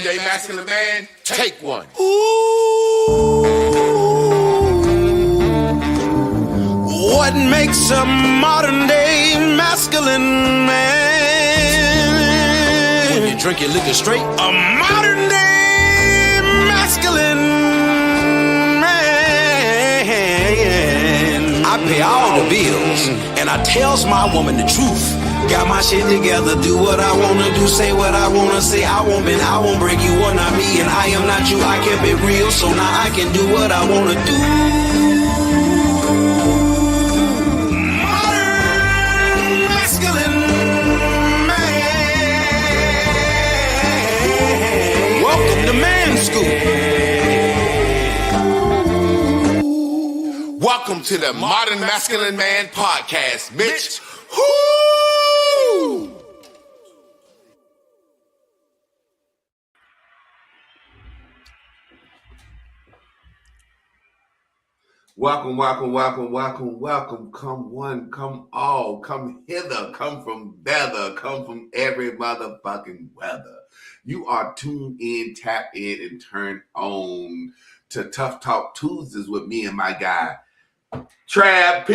day masculine man, take one. What makes a modern day masculine man? When you drink your liquor straight. A modern day masculine man. I pay all the bills and I tells my woman the truth. Got my shit together, do what I wanna do, say what I wanna say. I won't break you, are not me, and I am not you. I kept it real, so now I can do what I wanna do. Modern masculine man. Welcome to Man School. Welcome to the Modern Masculine Man Podcast, Mitch. Welcome. Come one, come all, come hither, come from better, come from every motherfucking weather. You are tuned in, tap in, and turn on to Tough Talk Tuesdays with me and my guy, Trab P.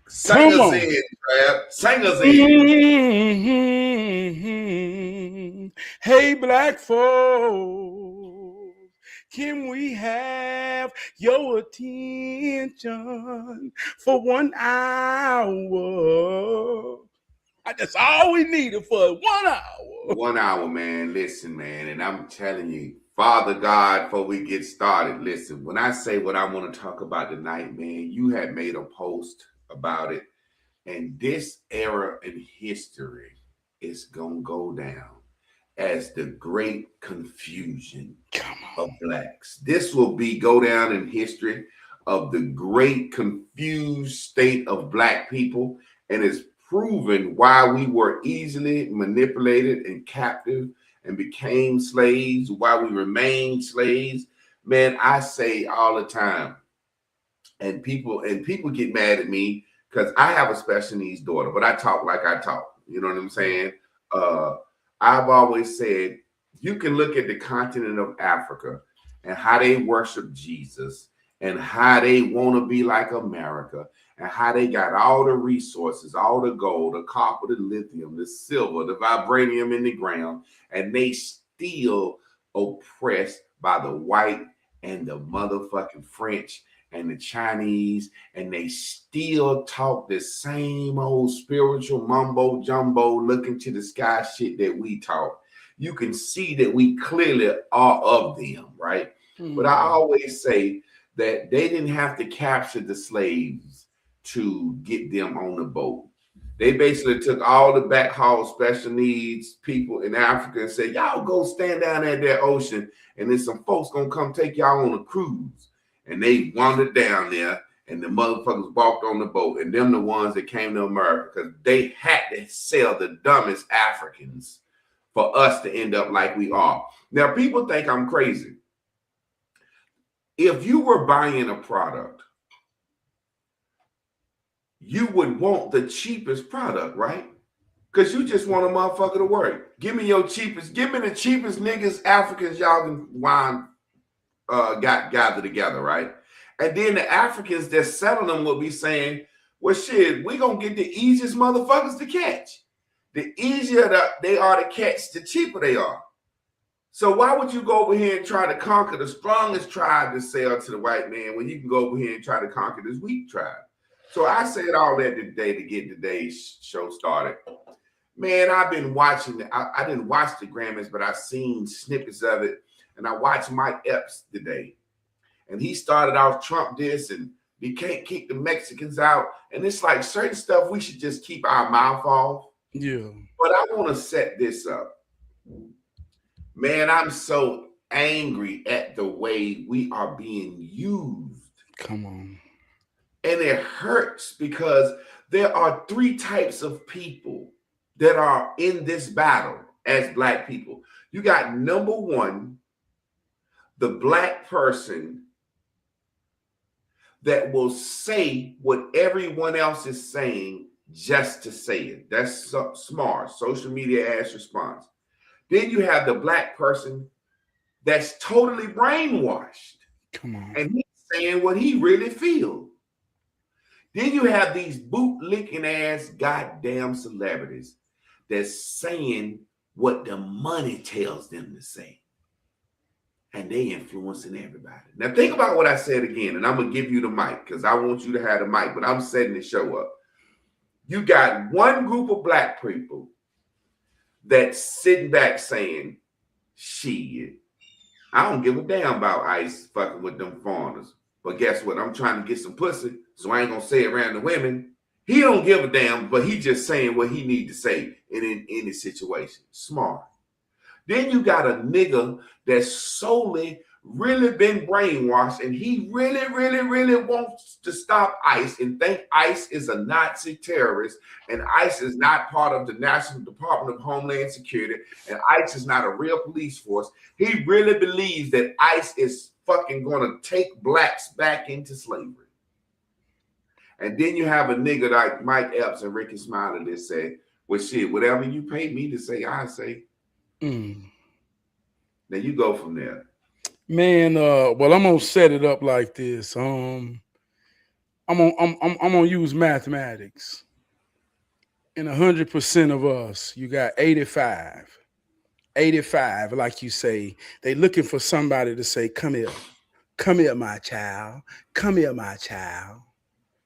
Sing us in, Trab. Sing us in. Hey, black folks, can we have your attention for 1 hour? That's all we needed for 1 hour. 1 hour, man. Listen, man, and I'm telling you, Father God, before we get started, listen, when I say what I want to talk about tonight, man, you had made a post about it, and this era in history is going to go down as the great confusion of blacks. This will go down in history of the great confused state of black people, and it's proven why we were easily manipulated and captive and became slaves, why we remain slaves. Man, I say all the time, and people get mad at me because I have a special needs daughter, but I talk like I talk. You know what I'm saying? I've always said, you can look at the continent of Africa and how they worship Jesus and how they want to be like America and how they got all the resources, all the gold, the copper, the lithium, the silver, the vibranium in the ground, and they still oppressed by the white and the motherfucking French and the Chinese, and they still talk the same old spiritual mumbo jumbo looking to the sky shit that we talk. You can see that we clearly are of them, right? Mm-hmm. But I always say that they didn't have to capture the slaves to get them on the boat. They basically took all the backhaul special needs people in Africa and said, y'all go stand down at that ocean, and then some folks gonna come take y'all on a cruise. And they wandered down there, and the motherfuckers walked on the boat, and them the ones that came to America because they had to sell the dumbest Africans for us to end up like we are. Now, people think I'm crazy. If you were buying a product, you would want the cheapest product, right? Because you just want a motherfucker to work. Give me the cheapest niggas, Africans y'all can gather together, right? And then the Africans that selling them will be saying, well, shit, we gonna get the easiest motherfuckers to catch. The easier they are to catch, the cheaper they are. So why would you go over here and try to conquer the strongest tribe to sell to the white man when you can go over here and try to conquer this weak tribe? So I said all that today to get today's show started. Man, I've been watching, I didn't watch the Grammys, but I've seen snippets of it. And I watched Mike Epps today, and he started off Trump this, and we can't keep the Mexicans out. And it's like certain stuff we should just keep our mouth off. Yeah. But I want to set this up. Man, I'm so angry at the way we are being used. Come on. And it hurts because there are 3 types of people that are in this battle as black people. You got number 1, the black person that will say what everyone else is saying just to say it. That's so smart. Social media ass response. Then you have the black person that's totally brainwashed. Come on. And he's saying what he really feels. Then you have these boot-licking ass goddamn celebrities that's saying what the money tells them to say. And they influencing everybody. Now think about what I said again, and I'm going to give you the mic because I want you to have the mic, but I'm setting the show up. You got one group of black people that's sitting back saying, shit, I don't give a damn about ICE fucking with them foreigners. But guess what? I'm trying to get some pussy, so I ain't going to say it around the women. He don't give a damn, but he just saying what he need to say in any situation. Smart. Then you got a nigga that's solely really been brainwashed, and he really, really, really wants to stop ICE and think ICE is a Nazi terrorist, and ICE is not part of the National Department of Homeland Security, and ICE is not a real police force. He really believes that ICE is fucking going to take blacks back into slavery. And then you have a nigga like Mike Epps and Ricky Smiley that say, well, shit, whatever you pay me to say, I say. Then you go from there. Man, well, I'm gonna set it up like this. I'm gonna use mathematics. In 100% of us, you got 85. 85, like you say, they looking for somebody to say, come here, my child, come here, my child.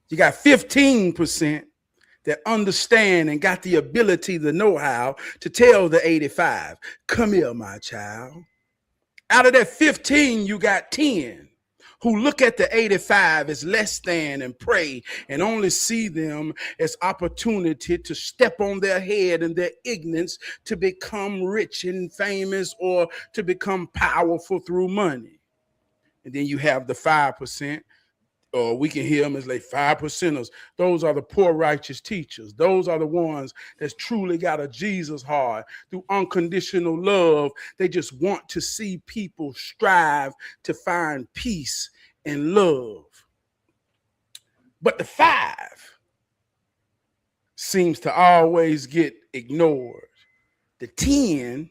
You got 15% that understand and got the ability, the know-how to tell the 85, come here, my child. Out of that 15, you got 10 who look at the 85 as less than and pray and only see them as opportunity to step on their head and their ignorance to become rich and famous or to become powerful through money. And then you have the 5%. Or we can hear them as like 5%ers. Those are the poor righteous teachers. Those are the ones that's truly got a Jesus heart through unconditional love. They just want to see people strive to find peace and love. But the 5 seems to always get ignored. The 10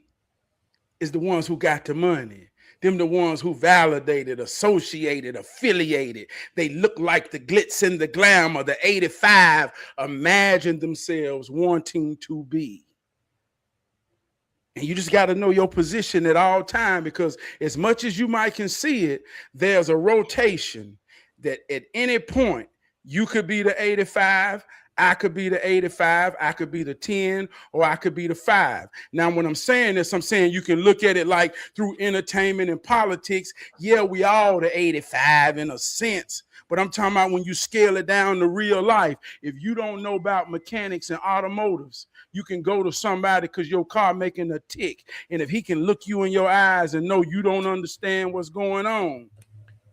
is the ones who got the money. Them the ones who validated, associated, affiliated. They look like the glitz and the glamour. The 85 imagine themselves wanting to be. And you just got to know your position at all time, because as much as you might can see it, there's a rotation that at any point you could be the 85, I could be the 85, I could be the 10, or I could be the 5. Now, when I'm saying this, I'm saying you can look at it like through entertainment and politics. Yeah, we all the 85 in a sense, but I'm talking about when you scale it down to real life. If you don't know about mechanics and automotives, you can go to somebody because your car making a tick. And if he can look you in your eyes and know you don't understand what's going on,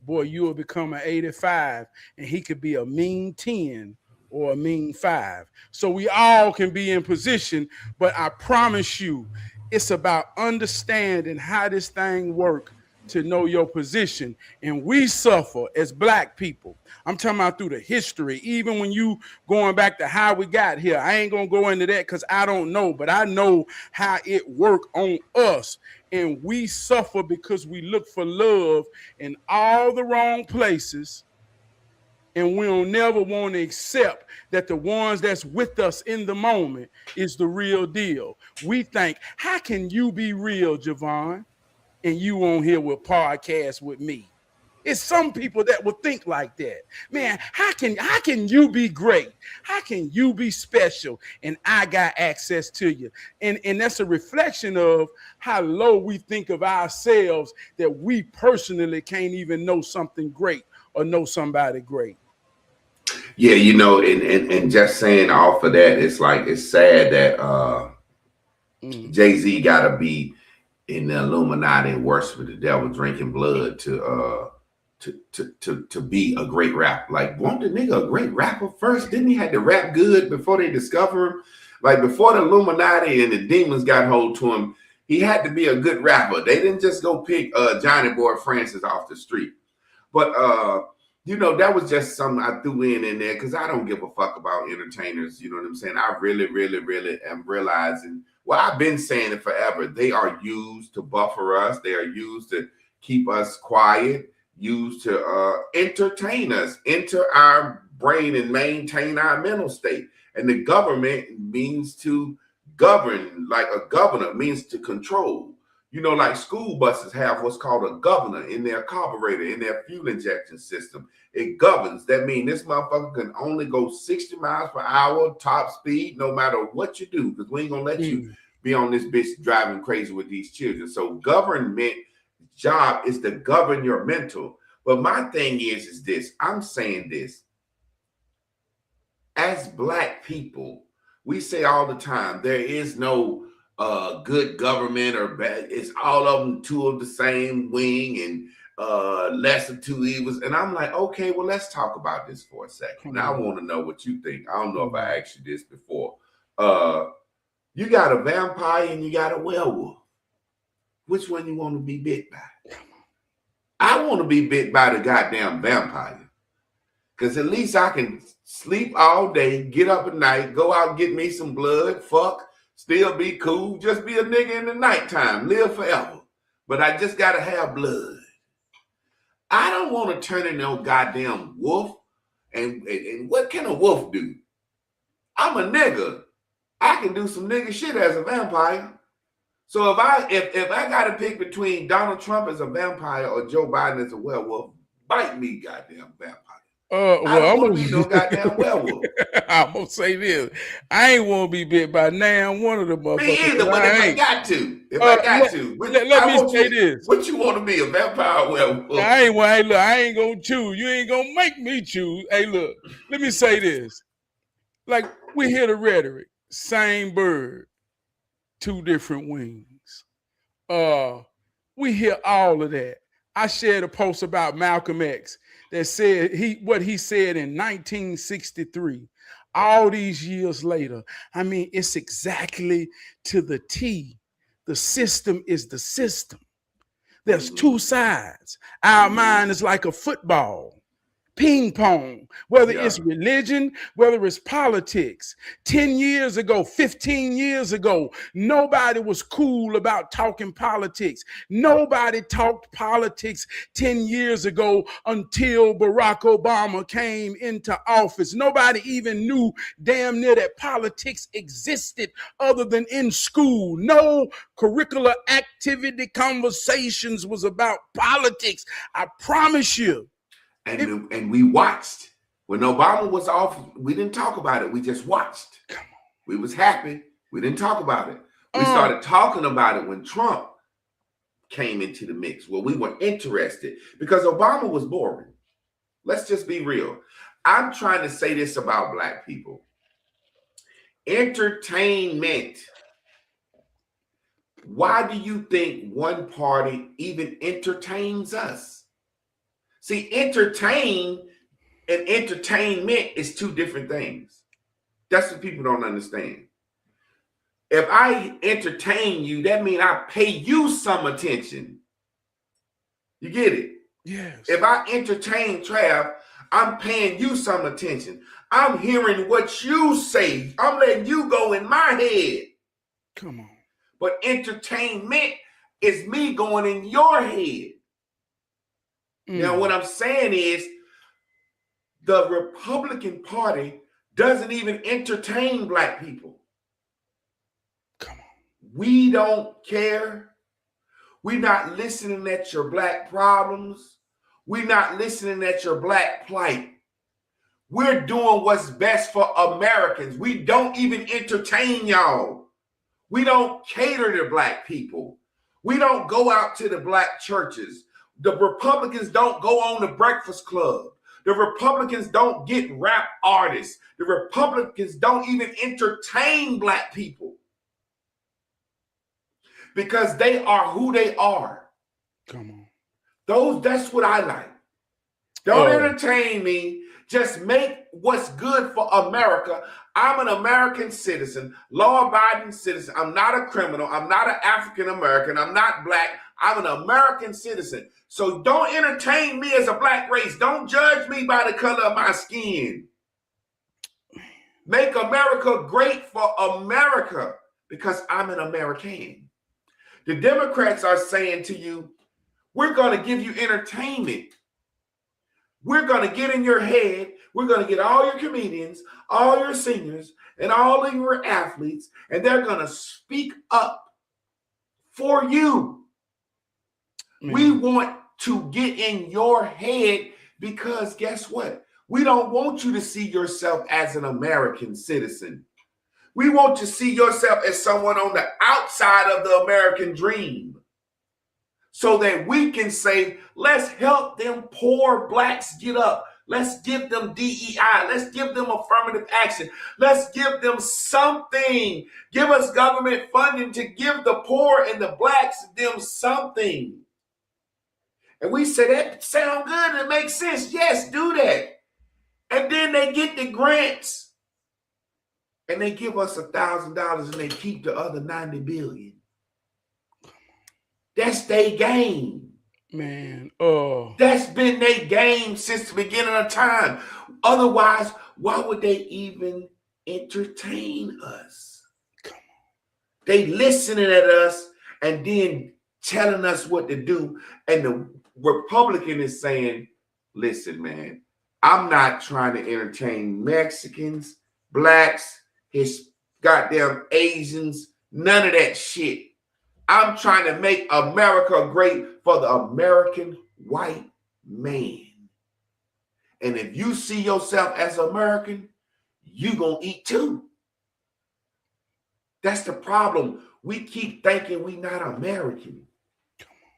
boy, you will become an 85, and he could be a mean 10 or a mean 5. So we all can be in position, but I promise you, it's about understanding how this thing works to know your position. And we suffer as black people. I'm talking about through the history, even when you going back to how we got here. I ain't gonna go into that because I don't know, but I know how it worked on us. And we suffer because we look for love in all the wrong places. And we don't never want to accept that the ones that's with us in the moment is the real deal. We think, how can you be real, Javon, and you on here with podcasts with me? It's some people that will think like that. Man, how can you be great? How can you be special? And I got access to you. And that's a reflection of how low we think of ourselves, that we personally can't even know something great or know somebody great. Yeah, you know, and just saying off of that, it's like, it's sad that Jay-Z gotta be in the Illuminati and worshiping the devil, drinking blood to be a great rapper. Like, wasn't the nigga a great rapper first? Didn't he have to rap good before they discover him? Like, before the Illuminati and the demons got hold to him, he had to be a good rapper. They didn't just go pick Johnny Boy Francis off the street. But You know, that was just something I threw in there because I don't give a fuck about entertainers. You know what I'm saying? I really, really, really am realizing, well, I've been saying it forever. They are used to buffer us. They are used to keep us quiet, used to entertain us, enter our brain and maintain our mental state. And the government means to govern, like a governor means to control. You know, like school buses have what's called a governor in their carburetor, in their fuel injection system. It governs. That means this motherfucker can only go 60 miles per hour, top speed, no matter what you do, because we ain't gonna let you be on this bitch driving crazy with these children. So government job is to govern your mental. But my thing is this, I'm saying this. As Black people, we say all the time, there is no good government or bad. It's all of them two of the same wing and lesser two evils. And I'm like, okay, well, let's talk about this for a second. Now I want to know what you think. I don't know if I asked you this before. You got a vampire and you got a werewolf. Which one you want to be bit by? I want to be bit by the goddamn vampire. Because at least I can sleep all day, get up at night, go out and get me some blood, fuck, still be cool, just be a nigga in the nighttime, live forever. But I just got to have blood. I don't want to turn into no goddamn wolf. And what can a wolf do? I'm a nigga. I can do some nigga shit as a vampire. So if I got to pick between Donald Trump as a vampire or Joe Biden as a werewolf, bite me, goddamn vampire. Well, I don't want to be no goddamn werewolf. I'm gonna say this: I ain't want to be bit by now one of the motherfuckers. Me either. But if I got to, let me say this: what you want to be, a vampire or werewolf? I ain't gonna choose. You ain't gonna make me choose. Hey, look, let me say this: like we hear the rhetoric, same bird, two different wings. We hear all of that. I shared a post about Malcolm X that said what he said in 1963. All these years later, I mean, it's exactly to the T. The system is the system. There's two sides. Our mind is like a football. Ping pong, whether it's religion, whether it's politics. 10 years ago, 15 years ago, nobody was cool about talking politics. Nobody talked politics 10 years ago until Barack Obama came into office. Nobody even knew damn near that politics existed other than in school. No curricular activity conversations was about politics. I promise you. And we watched. When Obama was off, we didn't talk about it. We just watched. We was happy. We didn't talk about it. We started talking about it when Trump came into the mix. Well, we were interested because Obama was boring. Let's just be real. I'm trying to say this about Black people. Entertainment. Why do you think one party even entertains us? See, entertain and entertainment is two different things. That's what people don't understand. If I entertain you, that means I pay you some attention. You get it? Yes. If I entertain Trab, I'm paying you some attention. I'm hearing what you say. I'm letting you go in my head. Come on. But entertainment is me going in your head. Now, what I'm saying is the Republican Party doesn't even entertain Black people. Come on. We don't care. We're not listening at your Black problems. We're not listening at your Black plight. We're doing what's best for Americans. We don't even entertain y'all. We don't cater to Black people. We don't go out to the Black churches. The Republicans don't go on the Breakfast Club. The Republicans don't get rap artists. The Republicans don't even entertain Black people because they are who they are. Come on. That's what I like. Don't entertain me. Just make what's good for America. I'm an American citizen, law-abiding citizen. I'm not a criminal. I'm not an African American. I'm not black. I'm an American citizen. So don't entertain me as a black race. Don't judge me by the color of my skin. Make America great for America because I'm an American. The Democrats are saying to you, we're going to give you entertainment. We're going to get in your head. We're going to get all your comedians, all your singers, and all of your athletes, and they're going to speak up for you. We want to get in your head because guess what? We don't want you to see yourself as an American citizen. We want to see yourself as someone on the outside of the American dream so that we can say, let's help them poor blacks get up. Let's give them DEI. Let's give them affirmative action. Let's give them something. Give us government funding to give the poor and the blacks them something. And we say, that sound good. It makes sense. Yes, do that. And then they get the grants and they give us $1,000 and they keep the other $90 billion. That's their game. Man, that's been their game since the beginning of time. Otherwise, why would they even entertain us? They listening at us and then telling us what to do. And the Republican is saying, listen, man, I'm not trying to entertain Mexicans, blacks, his goddamn Asians, none of that shit. I'm trying to make America great for the American white man. And if you see yourself as American, you gonna eat too. That's the problem. We keep thinking we not American.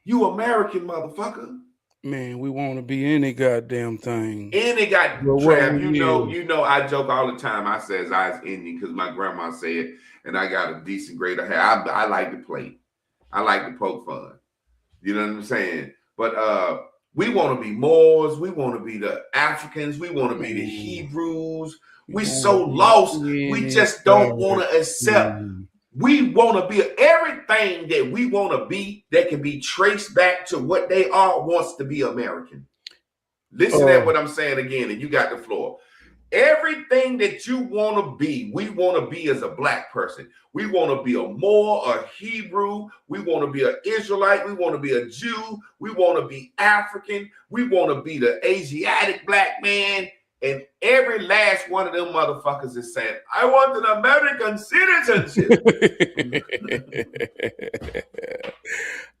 You American, motherfucker. Man, we want to be any goddamn thing. Any goddamn Trab. You know, I joke all the time. I says I was Indian because my grandma said, and I got a decent grade of hair. I like to play. I like to poke fun. You know what I'm saying? But we want to be Moors. We want to be the Africans. We want to be the Hebrews. We so lost. We just don't want to accept. We want to be everything that we want to be that can be traced back to what they are wants to be American. Listen at what I'm saying again, and you got the floor. Everything that you want to be, we want to be as a black person. We want to be a Moor, a Hebrew. We want to be an Israelite. We want to be a Jew. We want to be African. We want to be the Asiatic black man. And every last one of them motherfuckers is saying, I want an American citizenship.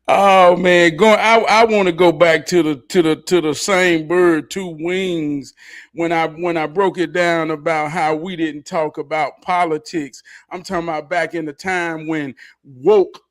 Oh man, I want to go back to the same bird, two wings. When I broke it down about how we didn't talk about politics, I'm talking about back in the time when woke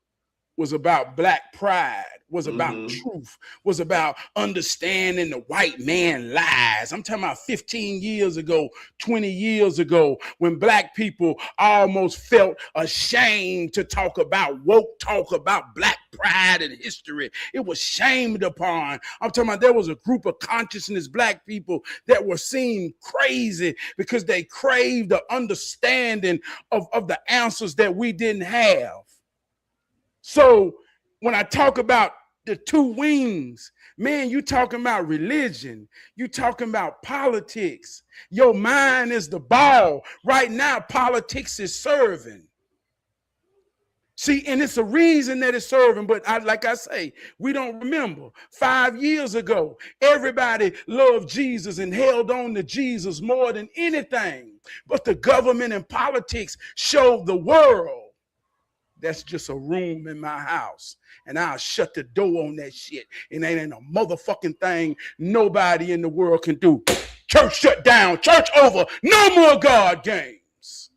was about black pride, was about truth, was about understanding the white man lies. I'm talking about 15 years ago, 20 years ago, when black people almost felt ashamed to talk about woke, talk about black pride and history. It was shamed upon. I'm talking about there was a group of consciousness black people that were seen crazy because they craved the understanding of the answers that we didn't have. So when I talk about the two wings, man, you talking about religion. You talking about politics. Your mind is the ball. Right now, politics is serving. See, and it's a reason that it's serving, but like I say, we don't remember. 5 years ago, everybody loved Jesus and held on to Jesus more than anything. But the government and politics showed the world that's just a room in my house, and I'll shut the door on that shit. And ain't a motherfucking thing nobody in the world can do. Church shut down, church over, no more God games.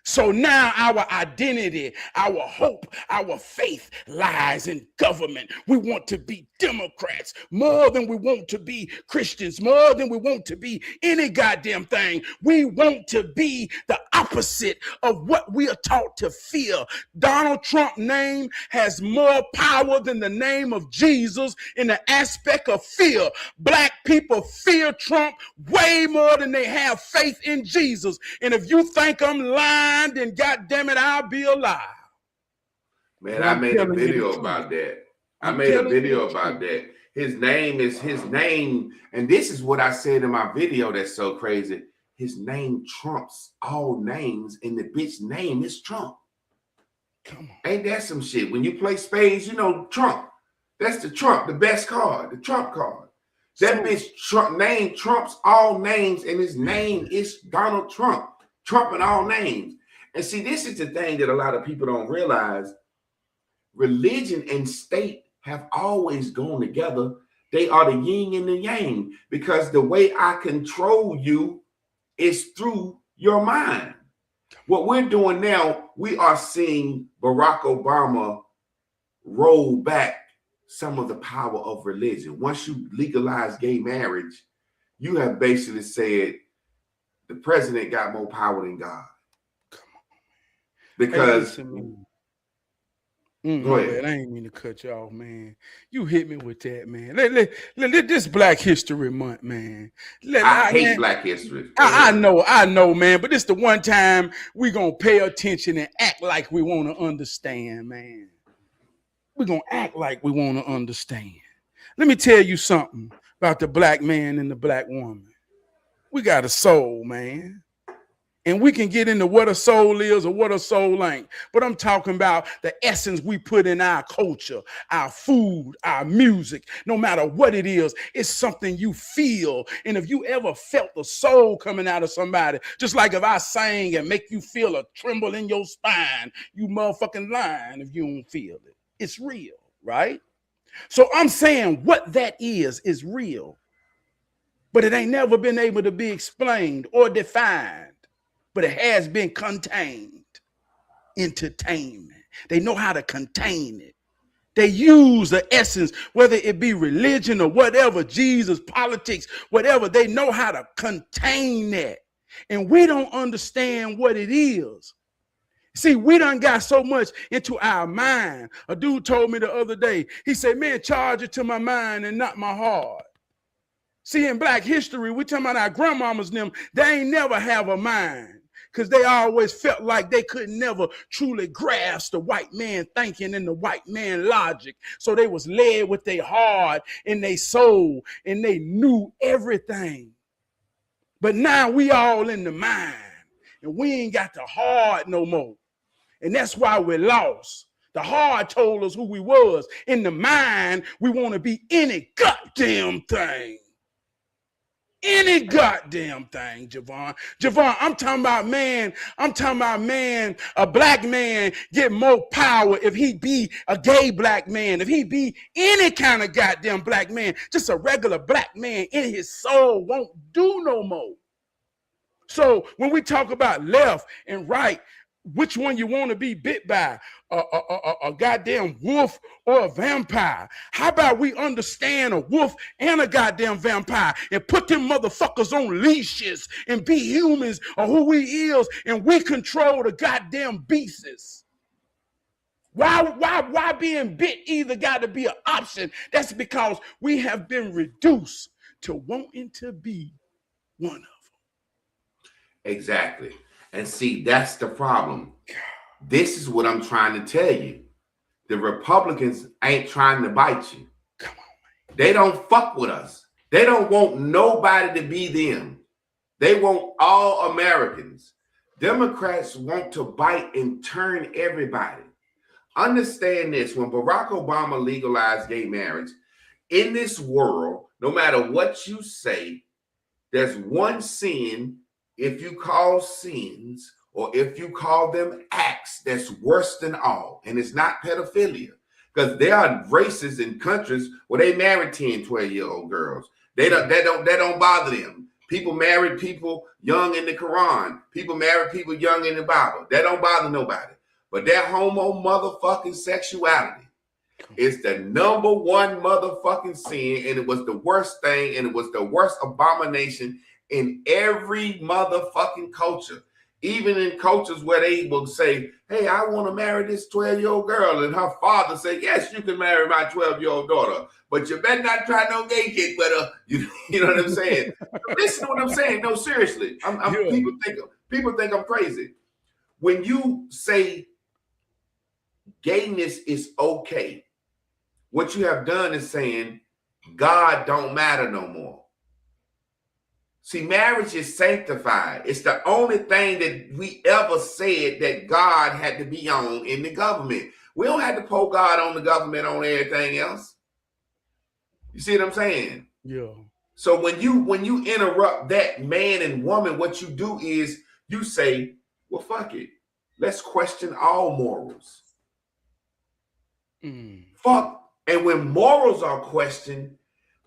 So now our identity, our hope, our faith lies in government. We want to be Democrats, more than we want to be Christians, more than we want to be any goddamn thing. We want to be the opposite of what we are taught to fear. Donald Trump's name has more power than the name of Jesus in the aspect of fear. Black people fear Trump way more than they have faith in Jesus. And if you think I'm lying, then goddamn it, I'll be alive. Man, I made a video about that. I made a video about that. His name is his name. And this is what I said in my video that's so crazy. His name trumps all names, and the bitch name is Trump. Come on. Ain't that some shit? When you play spades, you know Trump. That's the Trump, the best card, the Trump card. That bitch Trump name trumps all names, and his name is Donald Trump. Trumping all names. And see, this is the thing that a lot of people don't realize. Religion and state have always gone together. They are the yin and the yang, because the way I control you is through your mind. What we're doing now, we are seeing Barack Obama roll back some of the power of religion. Once you legalize gay marriage, you have basically said the president got more power than God. Because go ahead. I ain't mean to cut you off, man. You hit me with that, man. Let this Black History Month, man. I hate Black History. I know, man. But it's the one time we gonna pay attention and act like we want to understand, man. We're gonna act like we want to understand. Let me tell you something about the black man and the black woman. We got a soul, man. And we can get into what a soul is or what a soul ain't. But I'm talking about the essence we put in our culture, our food, our music. No matter what it is, it's something you feel. And if you ever felt the soul coming out of somebody, just like if I sang and make you feel a tremble in your spine, you motherfucking lying if you don't feel it. It's real, right? So I'm saying what that is real. But it ain't never been able to be explained or defined. But it has been contained. Entertainment. They know how to contain it. They use the essence, whether it be religion or whatever, Jesus, politics, whatever. They know how to contain that. And we don't understand what it is. See, we done got so much into our mind. A dude told me the other day, he said, man, charge it to my mind and not my heart. See, in Black history, we talking about our grandmamas and them, they ain't never have a mind. Because they always felt like they could never truly grasp the white man thinking and the white man logic. So they was led with their heart and their soul, and they knew everything. But now we all in the mind, and we ain't got the heart no more. And that's why we're lost. The heart told us who we was. In the mind, we want to be any goddamn thing. Any goddamn thing, Javon. Javon, I'm talking about man, a black man get more power if he be a gay black man, if he be any kind of goddamn black man, just a regular black man in his soul won't do no more. So when we talk about left and right, which one you want to be bit by, a goddamn wolf or a vampire? How about we understand a wolf and a goddamn vampire and put them motherfuckers on leashes and be humans or who we is, and we control the goddamn beasts? Why being bit either got to be an option? That's because we have been reduced to wanting to be one of them. Exactly. And see, that's the problem. This is what I'm trying to tell you. The Republicans ain't trying to bite you. Come on, man. They don't fuck with us. They don't want nobody to be them. They want all Americans. Democrats want to bite and turn everybody. Understand this. When Barack Obama legalized gay marriage, in this world, no matter what you say, there's one sin. If you call sins or if you call them acts, that's worse than all. And it's not pedophilia, because there are races in countries where they marry 10, 12-year-old girls. That don't bother them. People marry people young in the Quran. People marry people young in the Bible. That don't bother nobody. But that homo motherfucking sexuality, It's the number one motherfucking sin, and it was the worst thing, and it was the worst abomination in every motherfucking culture. Even in cultures where they will say, hey, I want to marry this 12-year-old girl, and her father say, yes, you can marry my 12-year-old daughter, but you better not try no gay kid with her. You know what I'm saying? Listen to what I'm saying. No, seriously. People think I'm crazy. When you say gayness is okay, what you have done is saying God don't matter no more. See, marriage is sanctified. It's the only thing that we ever said that God had to be on in the government. We don't have to pull God on the government on everything else. You see what I'm saying? Yeah. So when you interrupt that man and woman, what you do is you say, well, fuck it. Let's question all morals. Fuck. And when morals are questioned,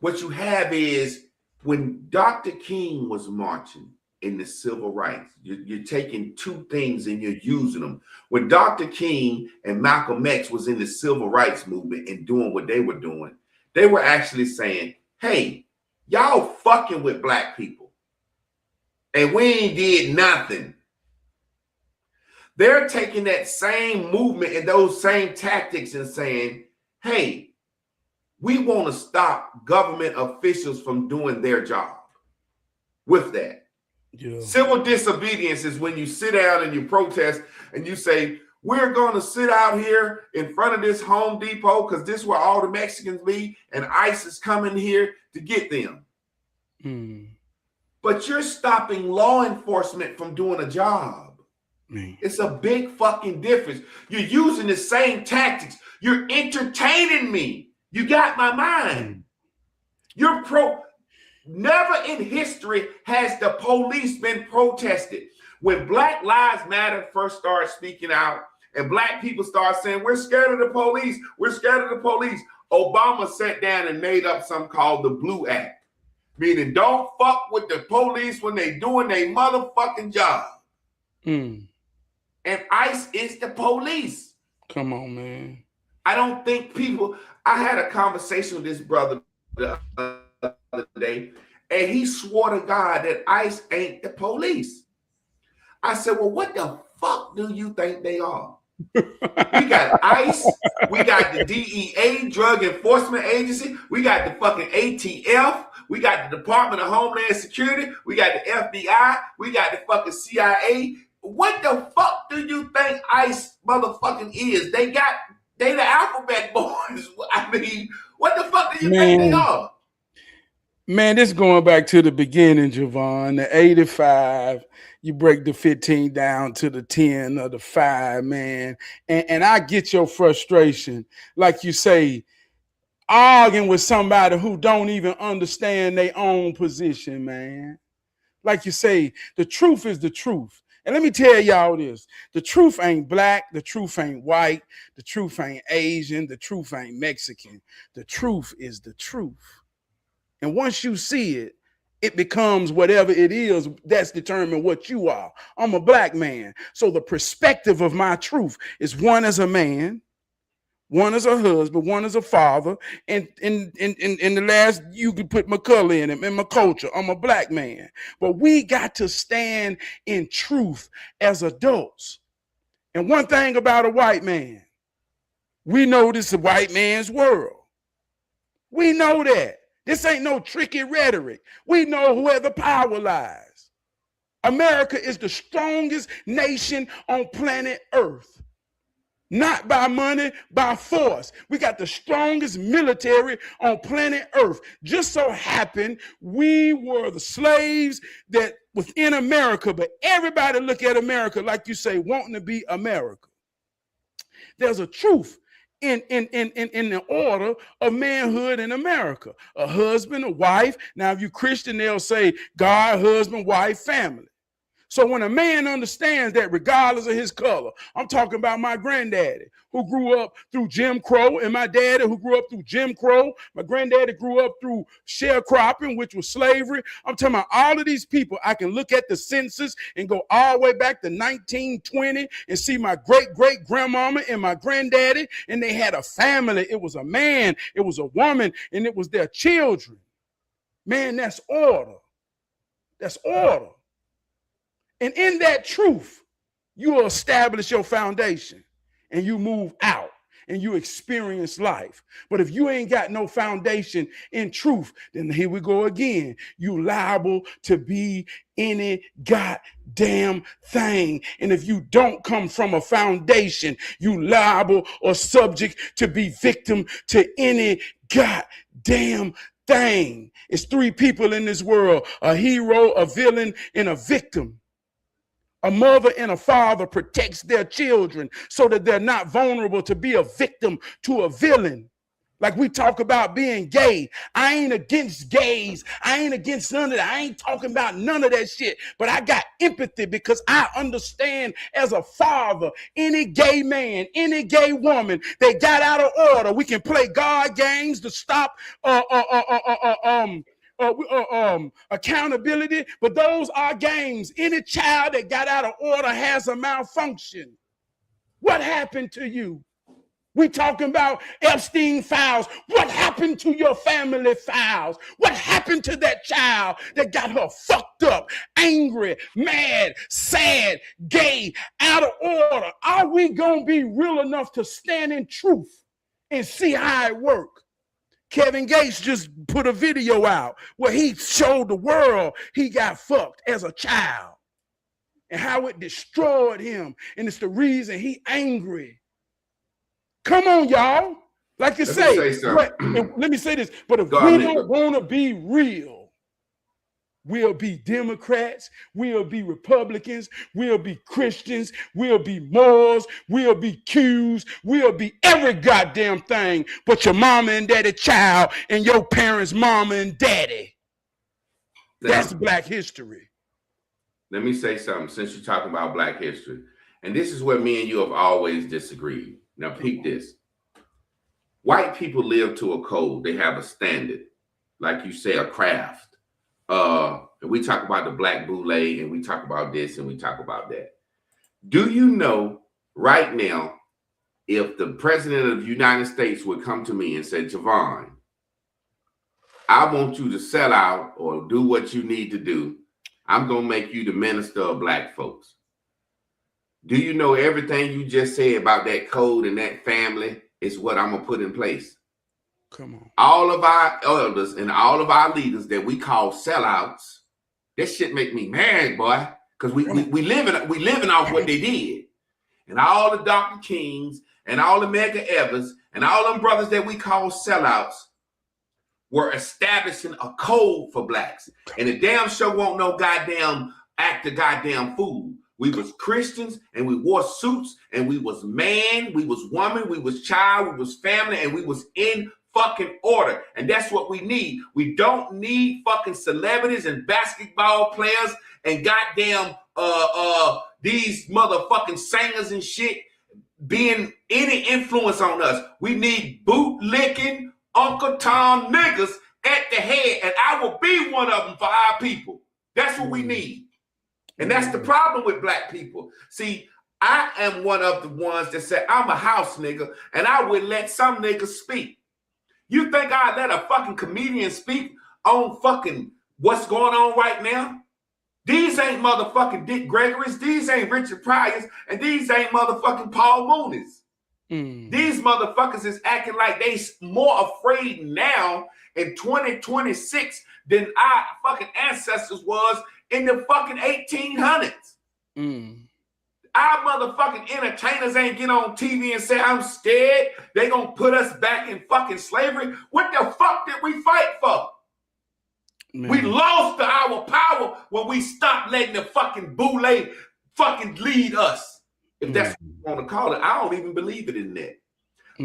what you have is when Dr. King was marching in the civil rights, you're taking two things and you're using them. When Dr. King and Malcolm X was in the civil rights movement and doing what they were actually saying, hey, y'all fucking with black people. And we ain't did nothing. They're taking that same movement and those same tactics and saying, hey, we want to stop government officials from doing their job with that. Yeah. Civil disobedience is when you sit down and you protest and you say, we're going to sit out here in front of this Home Depot because this is where all the Mexicans be, and ICE is coming here to get them. But you're stopping law enforcement from doing a job. It's a big fucking difference. You're using the same tactics. You're entertaining me. You got my mind. Never in history has the police been protested. When Black Lives Matter first started speaking out and black people started saying, we're scared of the police, we're scared of the police, Obama sat down and made up something called the Blue Act, meaning don't fuck with the police when they doing their motherfucking job. And ICE is the police. Come on, man. I don't think I had a conversation with this brother the other day, and he swore to God that ICE ain't the police. I said, well, what the fuck do you think they are? We got ICE, we got the DEA, Drug Enforcement Agency, we got the fucking ATF, we got the Department of Homeland Security, we got the FBI, we got the fucking CIA. What the fuck do you think ICE motherfucking is? They the alphabet boys. I mean, what the fuck do you think they are? Man, this is going back to the beginning, Javon. The 85, you break the 15 down to the 10 or the 5, man. And I get your frustration. Like you say, arguing with somebody who don't even understand their own position, man. Like you say, the truth is the truth. And let me tell y'all this. The truth ain't black. The truth ain't white. The truth ain't Asian. The truth ain't Mexican. The truth is the truth. And once you see it, it becomes whatever it is that's determined what you are. I'm a black man. So the perspective of my truth is one as a man, one as a husband, one as a father, and in the last, you could put my color in it, in my culture. I'm a black man. But we got to stand in truth as adults. And one thing about a white man, we know this is a white man's world. We know that. This ain't no tricky rhetoric. We know where the power lies. America is the strongest nation on planet Earth. Not by money, by force. We got the strongest military on planet Earth. Just so happened we were the slaves that was in America, but everybody look at America, like you say, wanting to be America. There's a truth in the order of manhood in America. A husband, a wife. Now, if you're Christian, they'll say God, husband, wife, family. So when a man understands that regardless of his color, I'm talking about my granddaddy who grew up through Jim Crow and my daddy who grew up through Jim Crow. My granddaddy grew up through sharecropping, which was slavery. I'm talking about all of these people. I can look at the census and go all the way back to 1920 and see my great-great-grandmama and my granddaddy, and they had a family. It was a man, it was a woman, and it was their children. Man, that's order. That's order. And in that truth, you will establish your foundation and you move out and you experience life. But if you ain't got no foundation in truth, then here we go again. You liable to be any goddamn thing. And if you don't come from a foundation, you liable or subject to be victim to any goddamn thing. It's three people in this world: a hero, a villain, and a victim. A mother and a father protects their children so that they're not vulnerable to be a victim to a villain. Like we talk about being gay. I ain't against gays. I ain't against none of that. I ain't talking about none of that shit. But I got empathy because I understand as a father, any gay man, any gay woman, they got out of order. We can play God games to stop accountability, but those are games. Any child that got out of order has a malfunction. What happened to you? We talking about Epstein files. What happened to your family files? What happened to that child that got her fucked up, angry, mad, sad, gay, out of order? Are we gonna be real enough to stand in truth and see how it works? Kevin Gates just put a video out where he showed the world he got fucked as a child and how it destroyed him. And it's the reason he angry. Come on, y'all. Like you say, let me say this. But if we don't want to be real, we'll be Democrats, we'll be Republicans, we'll be Christians, we'll be Moors, we'll be Qs, we'll be every goddamn thing but your mama and daddy child and your parents' mama and daddy. That's Black history. Let me say something since you're talking about Black history. And this is where me and you have always disagreed. Now, peep this. White people live to a code. They have a standard. Like you say, a craft. And we talk about the Black Boule, and we talk about this, and we talk about that. Do you know right now, if the president of the United States would come to me and say, Javon, I want you to sell out or do what you need to do. I'm going to make you the minister of Black folks. Do you know everything you just said about that code and that family is what I'm going to put in place? Come on. All of our elders and all of our leaders that we call sellouts, that shit make me mad, boy, because we living off what they did. And all the Dr. Kings and all the Medgar Evers and all them brothers that we call sellouts were establishing a code for Blacks. And the damn show won't no goddamn act a goddamn fool. We was Christians and we wore suits and we was man, we was woman, we was child, we was family, and we was in fucking order. And that's what we need. We don't need fucking celebrities and basketball players and goddamn these motherfucking singers and shit being any influence on us. We need bootlicking Uncle Tom niggas at the head, and I will be one of them for our people. That's what we need. And that's the problem with Black people. See, I am one of the ones that said I'm a house nigga, and I would let some niggas speak. You think I'd let a fucking comedian speak on fucking what's going on right now? These ain't motherfucking Dick Gregory's, these ain't Richard Pryor's, and these ain't motherfucking Paul Mooney's. These motherfuckers is acting like they more afraid now in 2026 than our fucking ancestors was in the fucking 1800s. Our motherfucking entertainers ain't get on TV and say, I'm scared. They gonna put us back in fucking slavery. What the fuck did we fight for? Man. We lost our power when we stopped letting the fucking boule fucking lead us. If that's what you want to call it. I don't even believe it in that.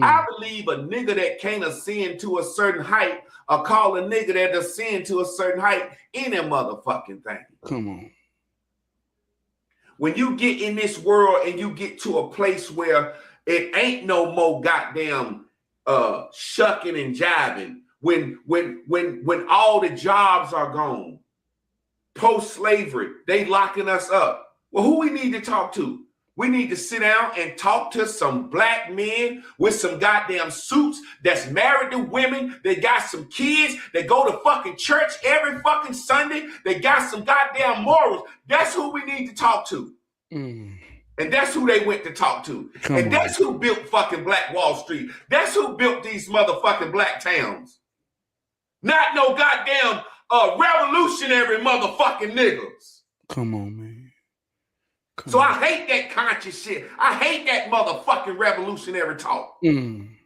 I believe a nigga that can't ascend to a certain height or call a nigga that ascend to a certain height any motherfucking thing. Come on. when you get in this world and you get to a place where it ain't no more goddamn shucking and jiving, when all the jobs are gone, post-slavery, they locking us up. Well, who we need to talk to? We need to sit down and talk to some black men with some goddamn suits that's married to women. They got some kids. They go to fucking church every fucking Sunday. They got some goddamn morals. That's who we need to talk to. And that's who they went to talk to. That's who built fucking Black Wall Street. That's who built these motherfucking black towns. Not no goddamn revolutionary motherfucking niggas. Come on, man. So I hate that conscious shit. I hate that motherfucking revolutionary talk. We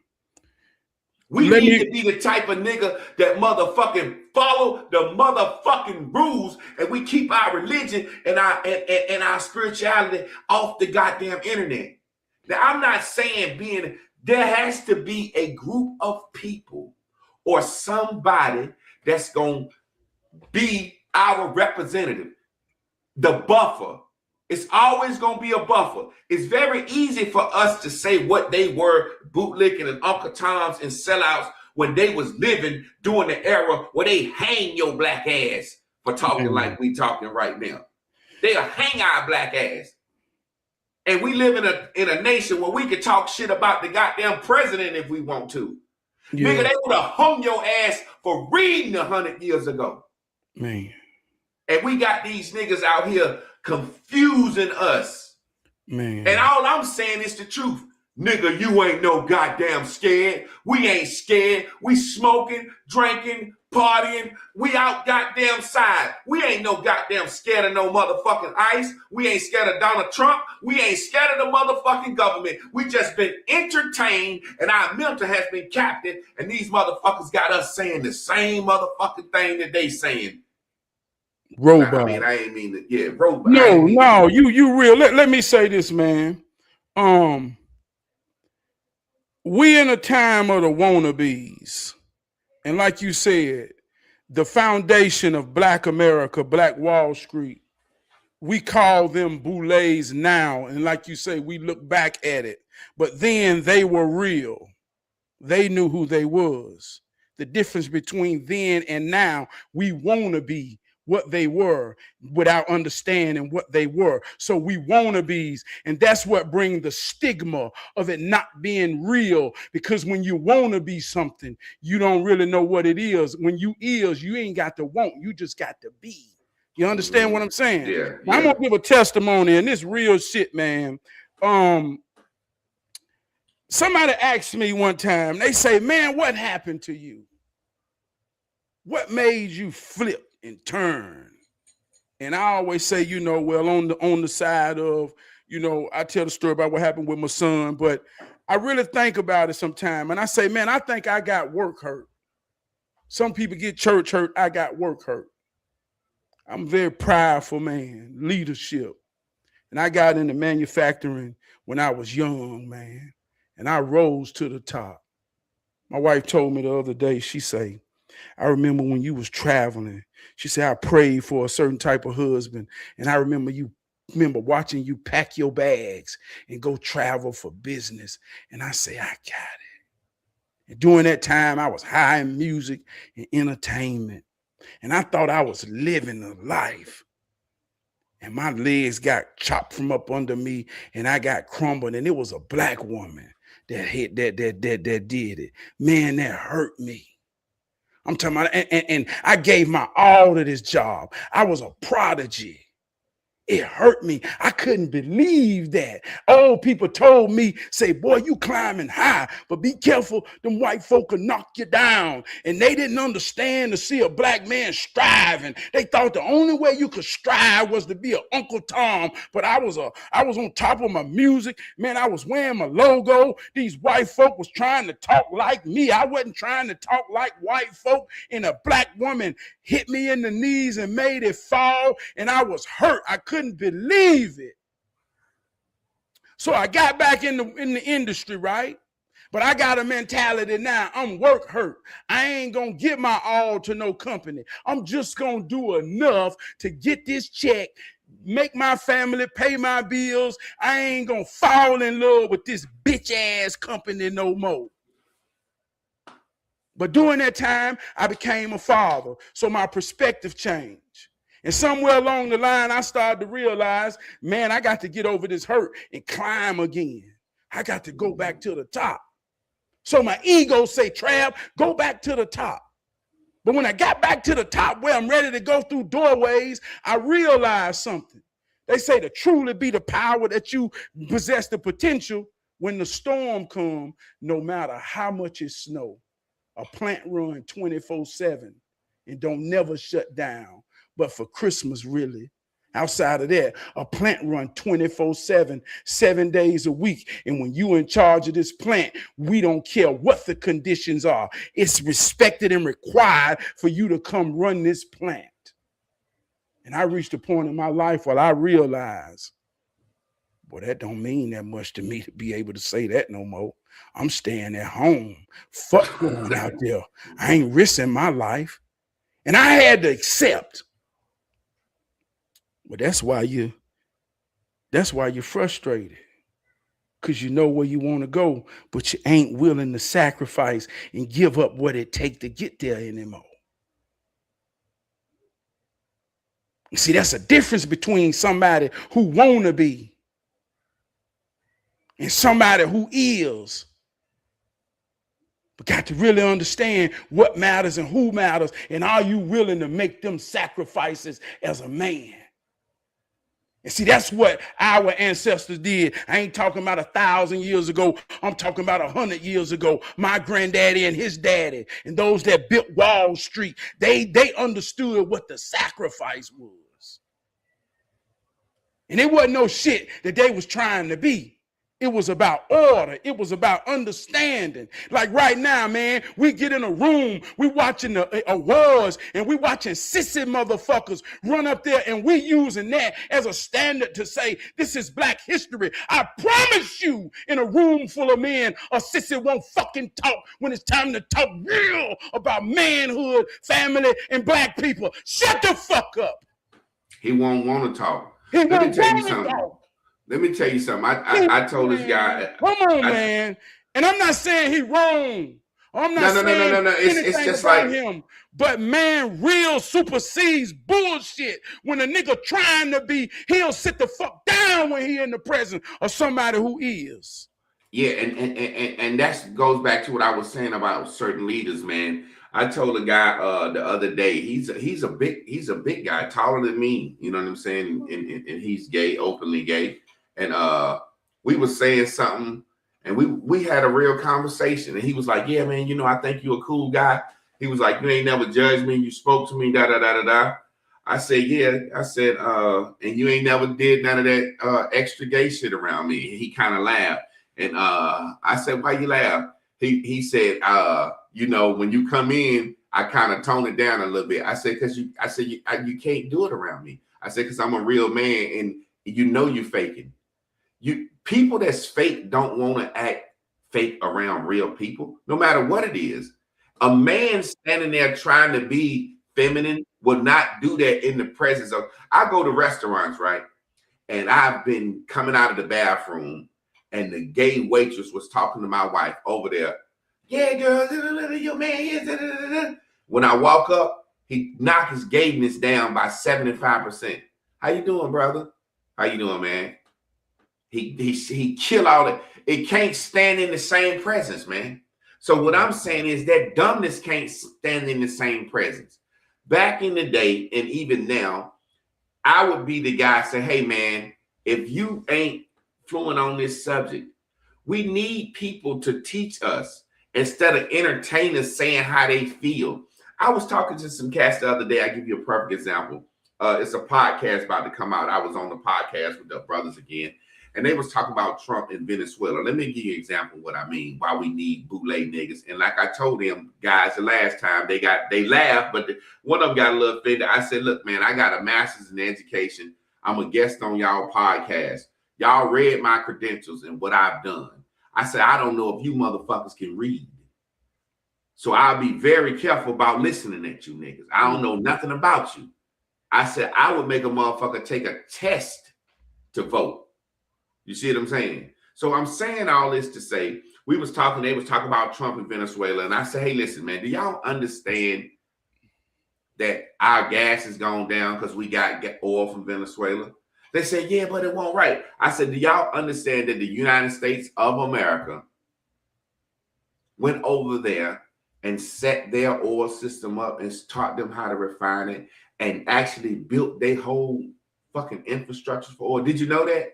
need to be the type of nigga that motherfucking follow the motherfucking rules, and we keep our religion and our spirituality off the goddamn internet. Now, I'm not saying there has to be a group of people or somebody that's going to be our representative, the buffer. It's always going to be a buffer. It's very easy for us to say what they were, bootlicking and Uncle Toms and sellouts, when they was living during the era where they hang your black ass for talking like we talking right now. They'll hang our black ass. And we live in a nation where we can talk shit about the goddamn president if we want to. Yeah. Nigga, they would have hung your ass for reading 100 years ago. Man. And we got these niggas out here confusing us. Man. And all I'm saying is the truth. Nigga, you ain't no goddamn scared. We ain't scared. We smoking, drinking, partying. We out goddamn side. We ain't no goddamn scared of no motherfucking ICE. We ain't scared of Donald Trump. We ain't scared of the motherfucking government. We just been entertained and our mental has been captive, and these motherfuckers got us saying the same motherfucking thing that they saying. Robot. I ain't mean to, yeah, robot. No, you real. Let me say this, man. We in a time of the wannabes. And like you said, the foundation of Black America, Black Wall Street, we call them boulets now. And like you say, we look back at it. But then they were real. They knew who they was. The difference between then and now, we want to be what they were without understanding what they were. So we wannabes, and that's what brings the stigma of it not being real, because when you want to be something, you don't really know what it is. When you ain't got to want, you just got to be. You understand what I'm saying? Yeah. I'm gonna give a testimony, and this real shit, man. Somebody asked me one time, they say, man, what happened to you? What made you flip and turn? And I always say, well, on the side of, I tell the story about what happened with my son, but I really think about it sometime. And I say, man, I think I got work hurt. Some people get church hurt. I got work hurt. I'm a very prideful man, leadership. And I got into manufacturing when I was young, man. And I rose to the top. My wife told me the other day, she say, I remember when you was traveling. She said, I prayed for a certain type of husband. And I remember watching you pack your bags and go travel for business. And I say, I got it. And during that time, I was high in music and entertainment. And I thought I was living a life. And my legs got chopped from up under me and I got crumbled. And it was a black woman that did it. Man, that hurt me. I'm talking about, and I gave my all to this job. I was a prodigy. It hurt me. I couldn't believe that. Old people told me, say, boy, you climbing high, but be careful. Them white folk will knock you down. And they didn't understand to see a black man striving. They thought the only way you could strive was to be an Uncle Tom. But I was on top of my music. Man, I was wearing my logo. These white folk was trying to talk like me. I wasn't trying to talk like white folk. And a black woman hit me in the knees and made it fall. And I was hurt. I couldn't believe it. So I got back in the industry, right? But I got a mentality now. I'm work hurt. I ain't gonna give my all to no company. I'm just gonna do enough to get this check, make my family, pay my bills. I ain't gonna fall in love with this bitch ass company no more. But during that time, I became a father. So my perspective changed. And somewhere along the line, I started to realize, man, I got to get over this hurt and climb again. I got to go back to the top. So my ego say, Trab, go back to the top. But when I got back to the top where I'm ready to go through doorways, I realized something. They say to truly be the power that you possess the potential when the storm comes, no matter how much it snow. A plant run 24/7 and don't never shut down. But for Christmas, really, outside of that, a plant run 24/7, 7 days a week. And when you in charge of this plant, we don't care what the conditions are. It's respected and required for you to come run this plant. And I reached a point in my life where I realized, boy, that don't mean that much to me to be able to say that no more. I'm staying at home. Fuck going out there. I ain't risking my life. And I had to accept. But that's why you're frustrated. Because you know where you want to go, but you ain't willing to sacrifice and give up what it takes to get there anymore. You see, that's a difference between somebody who want to be and somebody who is. But got to really understand what matters and who matters, and are you willing to make them sacrifices as a man? And see, that's what our ancestors did. I ain't talking about 1,000 years ago. I'm talking about 100 years ago. My granddaddy and his daddy and those that built Wall Street, they understood what the sacrifice was. And it wasn't no shit that they was trying to be. It was about order. It was about understanding. Like right now, man, we get in a room, we watching the awards, and we watching sissy motherfuckers run up there, and we using that as a standard to say, this is Black history. I promise you, in a room full of men, a sissy won't fucking talk when it's time to talk real about manhood, family, and Black people. Shut the fuck up. He won't want to talk. He won't want to talk. Let me tell you something. I told this guy. Come on, man. And I'm not saying he wrong. I'm not saying anything it's just about like him. But man, real supersedes bullshit. When a nigga trying to be, he'll sit the fuck down when he in the presence of somebody who is. Yeah, and that goes back to what I was saying about certain leaders, man. I told a guy the other day, he's a big guy, taller than me. You know what I'm saying? And he's gay, openly gay. And we were saying something, and we had a real conversation. And he was like, "Yeah, man, you know, I think you're a cool guy." He was like, "You ain't never judged me. You spoke to me, da da da da da." I said, "Yeah." I said, "And you ain't never did none of that extra gay shit around me." And he kind of laughed. And I said, "Why you laugh?" He said, "You know, when you come in, I kind of tone it down a little bit." I said, "Cause you can't do it around me." I said, "Cause I'm a real man, and you know you faking." People that's fake don't want to act fake around real people, no matter what it is. A man standing there trying to be feminine will not do that in the presence of. I go to restaurants, right? And I've been coming out of the bathroom, and the gay waitress was talking to my wife over there. "Yeah, girl, your man is." When I walk up, he knocked his gayness down by 75%. How you doing, brother? How you doing, man? He kill all that. It can't stand in the same presence, man. So what I'm saying is that dumbness can't stand in the same presence. Back in the day, and even now, I would be the guy say, "Hey, man, if you ain't fluent on this subject, we need people to teach us instead of entertainers saying how they feel." I was talking to some cats the other day. I give you a perfect example. It's a podcast about to come out. I was on the podcast with the brothers again, and they was talking about Trump in Venezuela. Let me give you an example of what I mean, why we need bootleg niggas. And like I told them guys the last time, they laughed, but one of them got a little offended. I said, "Look, man, I got a master's in education. I'm a guest on y'all podcast. Y'all read my credentials and what I've done. I said, I don't know if you motherfuckers can read. So I'll be very careful about listening at you niggas. I don't know nothing about you. I said I would make a motherfucker take a test to vote. You see what I'm saying? So I'm saying all this to say, they was talking about Trump and Venezuela, and I said, hey, listen, man, do y'all understand that our gas has gone down because we got oil from Venezuela? They said, yeah, but it won't right. I said, do y'all understand that the United States of America went over there and set their oil system up and taught them how to refine it and actually built their whole fucking infrastructure for oil? Did you know that?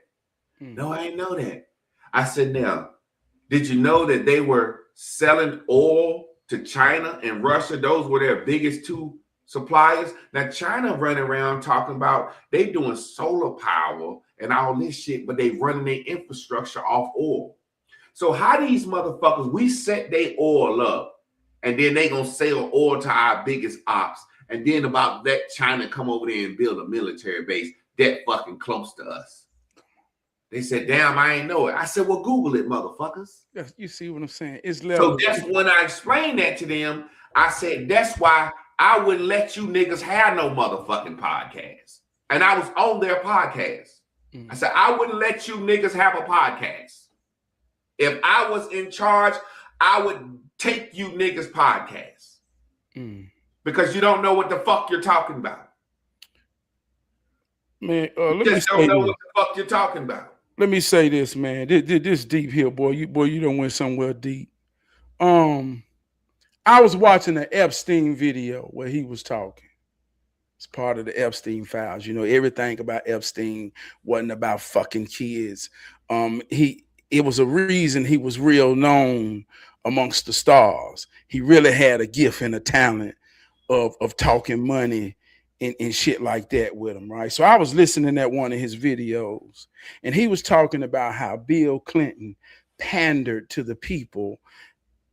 No, I didn't know that. I said, now, did you know that they were selling oil to China and Russia? Those were their biggest two suppliers. Now, China running around talking about they doing solar power and all this shit, but they running their infrastructure off oil. So how these motherfuckers, we set their oil up, and then they gonna sell oil to our biggest ops, and then about that China come over there and build a military base that fucking close to us. They said, damn, I ain't know it. I said, well, Google it, motherfuckers. You see what I'm saying? It's so that's when I explained that to them. I said, that's why I wouldn't let you niggas have no motherfucking podcast. And I was on their podcast. I said, I wouldn't let you niggas have a podcast. If I was in charge, I would take you niggas podcasts. Because you don't know what the fuck you're talking about. Man, you just don't know what the fuck you're talking about. Let me say this, man. This deep here, boy. You don't went somewhere deep. I was watching an Epstein video where he was talking. It's part of the Epstein files. You know, everything about Epstein wasn't about fucking kids. It was a reason he was real known amongst the stars. He really had a gift and a talent of talking money and shit like that with him, right? So I was listening at one of his videos, and he was talking about how Bill Clinton pandered to the people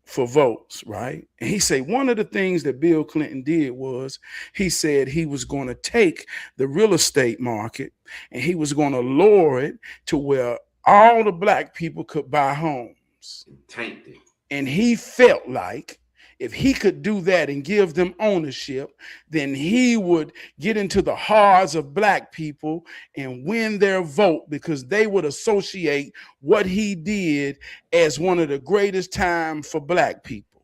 for votes, right? And he said one of the things that Bill Clinton did was he said he was going to take the real estate market and he was going to lower it to where all the black people could buy homes. Tainted. And he felt like if he could do that and give them ownership, then he would get into the hearts of black people and win their vote because they would associate what he did as one of the greatest times for black people.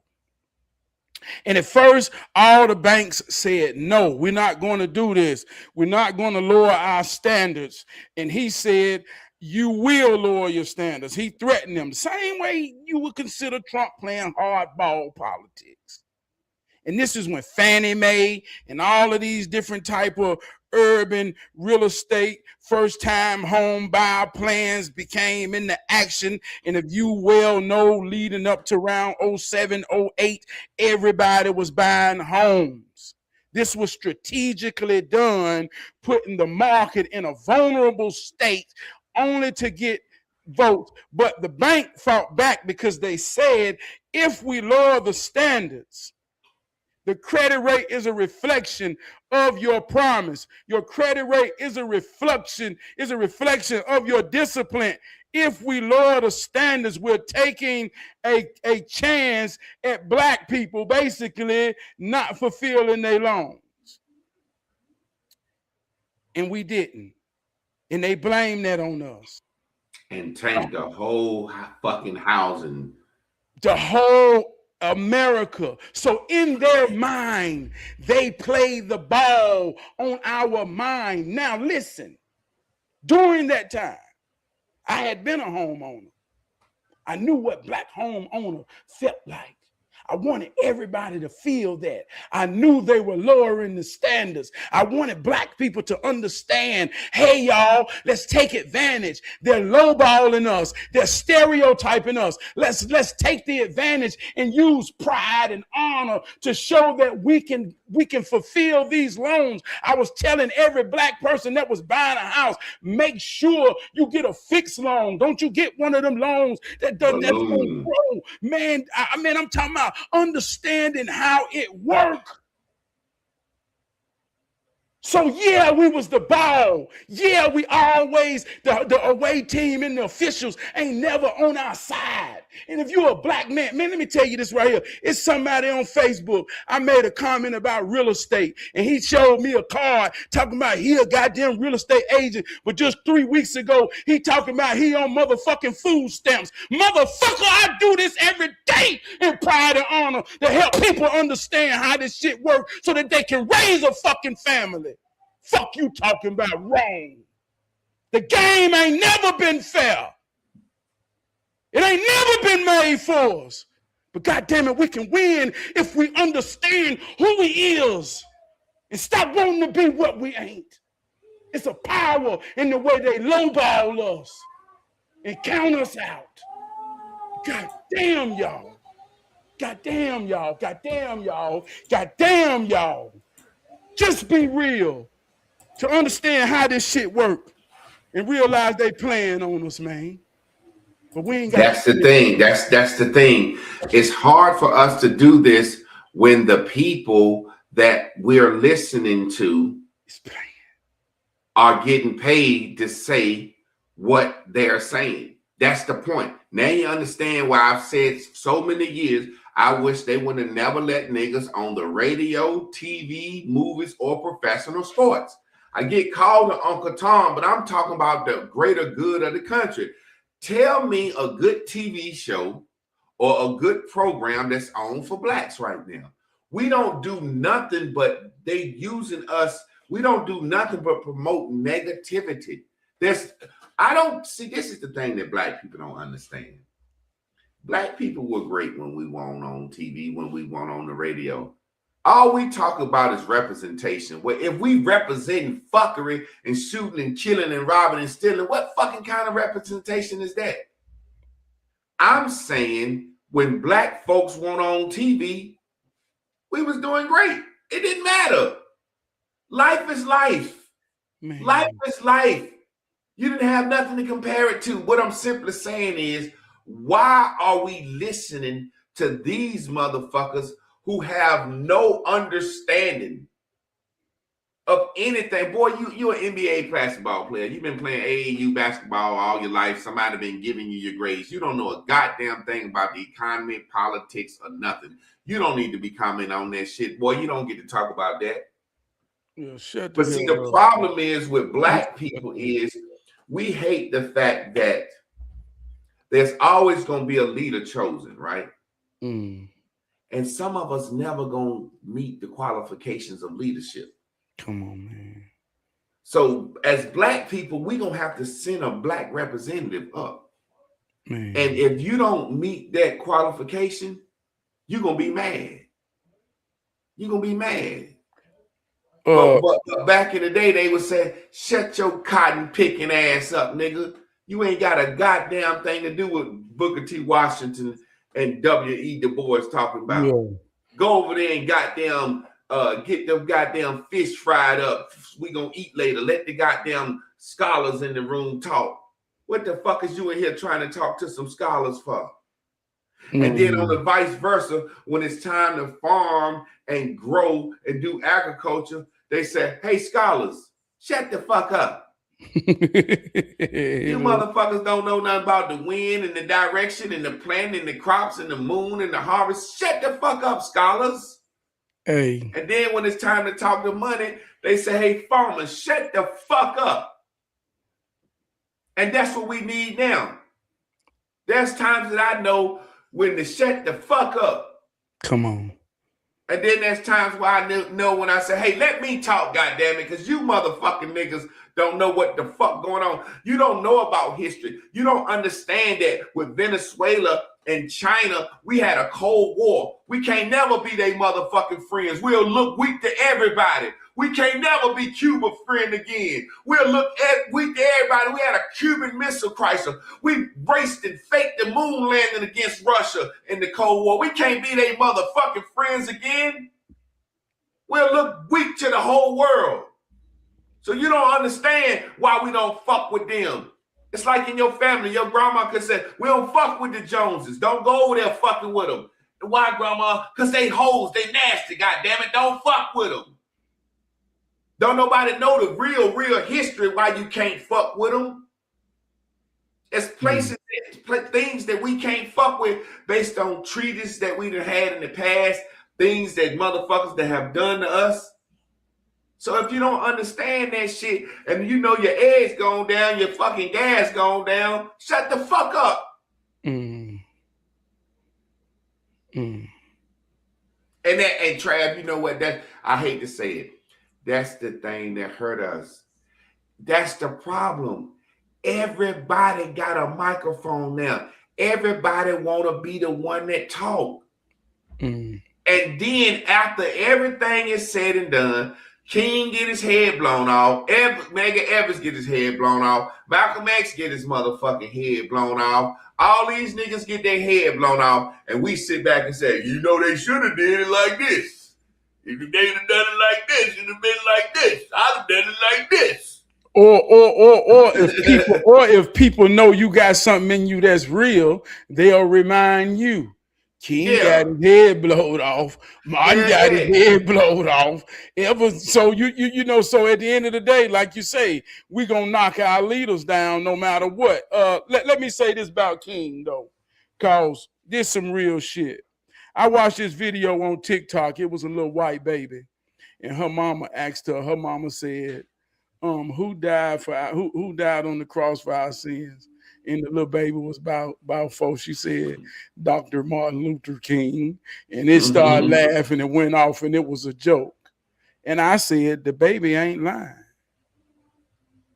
And at first, all the banks said, no, we're not going to do this. We're not going to lower our standards. And he said, you will lower your standards. He threatened them. Same way you would consider Trump playing hardball politics. And this is when Fannie Mae and all of these different type of urban real estate first-time home buyer plans became into action. And if you well know, leading up to around 07, 08, everybody was buying homes. This was strategically done, putting the market in a vulnerable state only to get votes. But the bank fought back because they said, if we lower the standards, the credit rate is a reflection of your promise. Your credit rate is a reflection of your discipline. If we lower the standards, we're taking a chance at black people basically not fulfilling their loans. And we didn't. And they blame that on us. And take the whole fucking housing. The whole America. So in their mind, they play the ball on our mind. Now listen, during that time, I had been a homeowner. I knew what black homeowner felt like. I wanted everybody to feel that. I knew they were lowering the standards. I wanted black people to understand, hey, y'all, let's take advantage. They're lowballing us. They're stereotyping us. Let's take the advantage and use pride and honor to show that we can fulfill these loans. I was telling every black person that was buying a house, make sure you get a fixed loan. Don't you get one of them loans that's going to grow. Man, I'm talking about understanding how it works. So yeah, we was the ball. Yeah, we always the away team and the officials ain't never on our side. And if you're a black man, let me tell you this right here. It's somebody on Facebook. I made a comment about real estate, and he showed me a card talking about he a goddamn real estate agent. But just 3 weeks ago, he talking about he on motherfucking food stamps. Motherfucker, I do this every day in pride and honor to help people understand how this shit works so that they can raise a fucking family. Fuck you talking about wrong. The game ain't never been fair. It ain't never been made for us. But goddamn it, we can win if we understand who we is and stop wanting to be what we ain't. It's a power in the way they lowball us and count us out. God damn y'all. God damn y'all. God damn y'all. God damn y'all. Just be real to understand how this shit work and realize they playing on us, man. But we ain't got. That's the thing. That's the thing. It's hard for us to do this when the people that we're listening to are getting paid to say what they're saying. That's the point. Now you understand why I've said so many years, I wish they would have never let niggas on the radio, TV, movies, or professional sports. I get called to Uncle Tom, but I'm talking about the greater good of the country. Tell me a good TV show or a good program that's on for blacks right now. We don't do nothing but they using us. We don't do nothing but promote negativity. I don't see, this is the thing that black people don't understand. Black people were great when we weren't on TV, when we weren't on the radio. All we talk about is representation. Well, if we represent fuckery and shooting and killing and robbing and stealing, what fucking kind of representation is that? I'm saying when black folks weren't on TV, we was doing great. It didn't matter. Life is life. Man. Life is life. You didn't have nothing to compare it to. What I'm simply saying is, why are we listening to these motherfuckers who have no understanding of anything? Boy, you're an NBA basketball player. You've been playing AAU basketball all your life. Somebody been giving you your grades. You don't know a goddamn thing about the economy, politics, or nothing. You don't need to be commenting on that shit. Boy, you don't get to talk about that. Yeah, but see, the problem is with black people is we hate the fact that there's always going to be a leader chosen, right? Mm. And some of us never going to meet the qualifications of leadership. Come on, man. So as black people, we're going to have to send a black representative up. Man. And if you don't meet that qualification, you're going to be mad. You're going to be mad. But back in the day, they would say, shut your cotton picking ass up, nigga. You ain't got a goddamn thing to do with Booker T. Washington and W.E. Du Bois talking about. Yeah. Go over there and goddamn get them goddamn fish fried up. We gonna eat later. Let the goddamn scholars in the room talk. What the fuck is you in here trying to talk to some scholars for? And then on the vice versa, when it's time to farm and grow and do agriculture, they say, hey, scholars, shut the fuck up. You motherfuckers don't know nothing about the wind and the direction and the planting and the crops and the moon and the harvest. Shut the fuck up, scholars. Hey. And then when it's time to talk to money, they say, hey, farmers, shut the fuck up. And that's what we need now. There's times that I know when to shut the fuck up. Come on. And then there's times where I know when I say, hey, let me talk, goddammit, because you motherfucking niggas don't know what the fuck going on. You don't know about history. You don't understand that with Venezuela and China, we had a Cold War. We can't never be they motherfucking friends. We'll look weak to everybody. We can't never be Cuba's friend again. We'll look weak to everybody. We had a Cuban Missile Crisis. We raced and faked the moon landing against Russia in the Cold War. We can't be they motherfucking friends again. We'll look weak to the whole world. So you don't understand why we don't fuck with them. It's like in your family, your grandma could say, we don't fuck with the Joneses. Don't go over there fucking with them. Why, grandma? Because they hoes, they nasty, goddammit. Don't fuck with them. Don't nobody know the real history why you can't fuck with them. It's places, things that we can't fuck with based on treaties that we done had in the past, things that motherfuckers that have done to us. So if you don't understand that shit and you know your eggs going down, your fucking gas going down, shut the fuck up. And Trab, you know what? That I hate to say it. That's the thing that hurt us. That's the problem. Everybody got a microphone now. Everybody want to be the one that talk. And then after everything is said and done, King get his head blown off. Mega Evans get his head blown off. Malcolm X get his motherfucking head blown off. All these niggas get their head blown off. And we sit back and say, you know, they should have did it like this. If they'd have done it like this, it'd have been like this. I'd have done it like this. Or if people know you got something in you that's real, they'll remind you. King got his head blowed off. Martin got his head blowed off. So you know. So at the end of the day, like you say, we gonna knock our leaders down no matter what. Let me say this about King though, cause this some real shit. I watched this video on TikTok. It was a little white baby, and her mama asked her. Her mama said, who died on the cross for our sins? And the little baby was about 4. She said, Dr. Martin Luther King. And it started laughing and went off, and it was a joke. And I said, the baby ain't lying.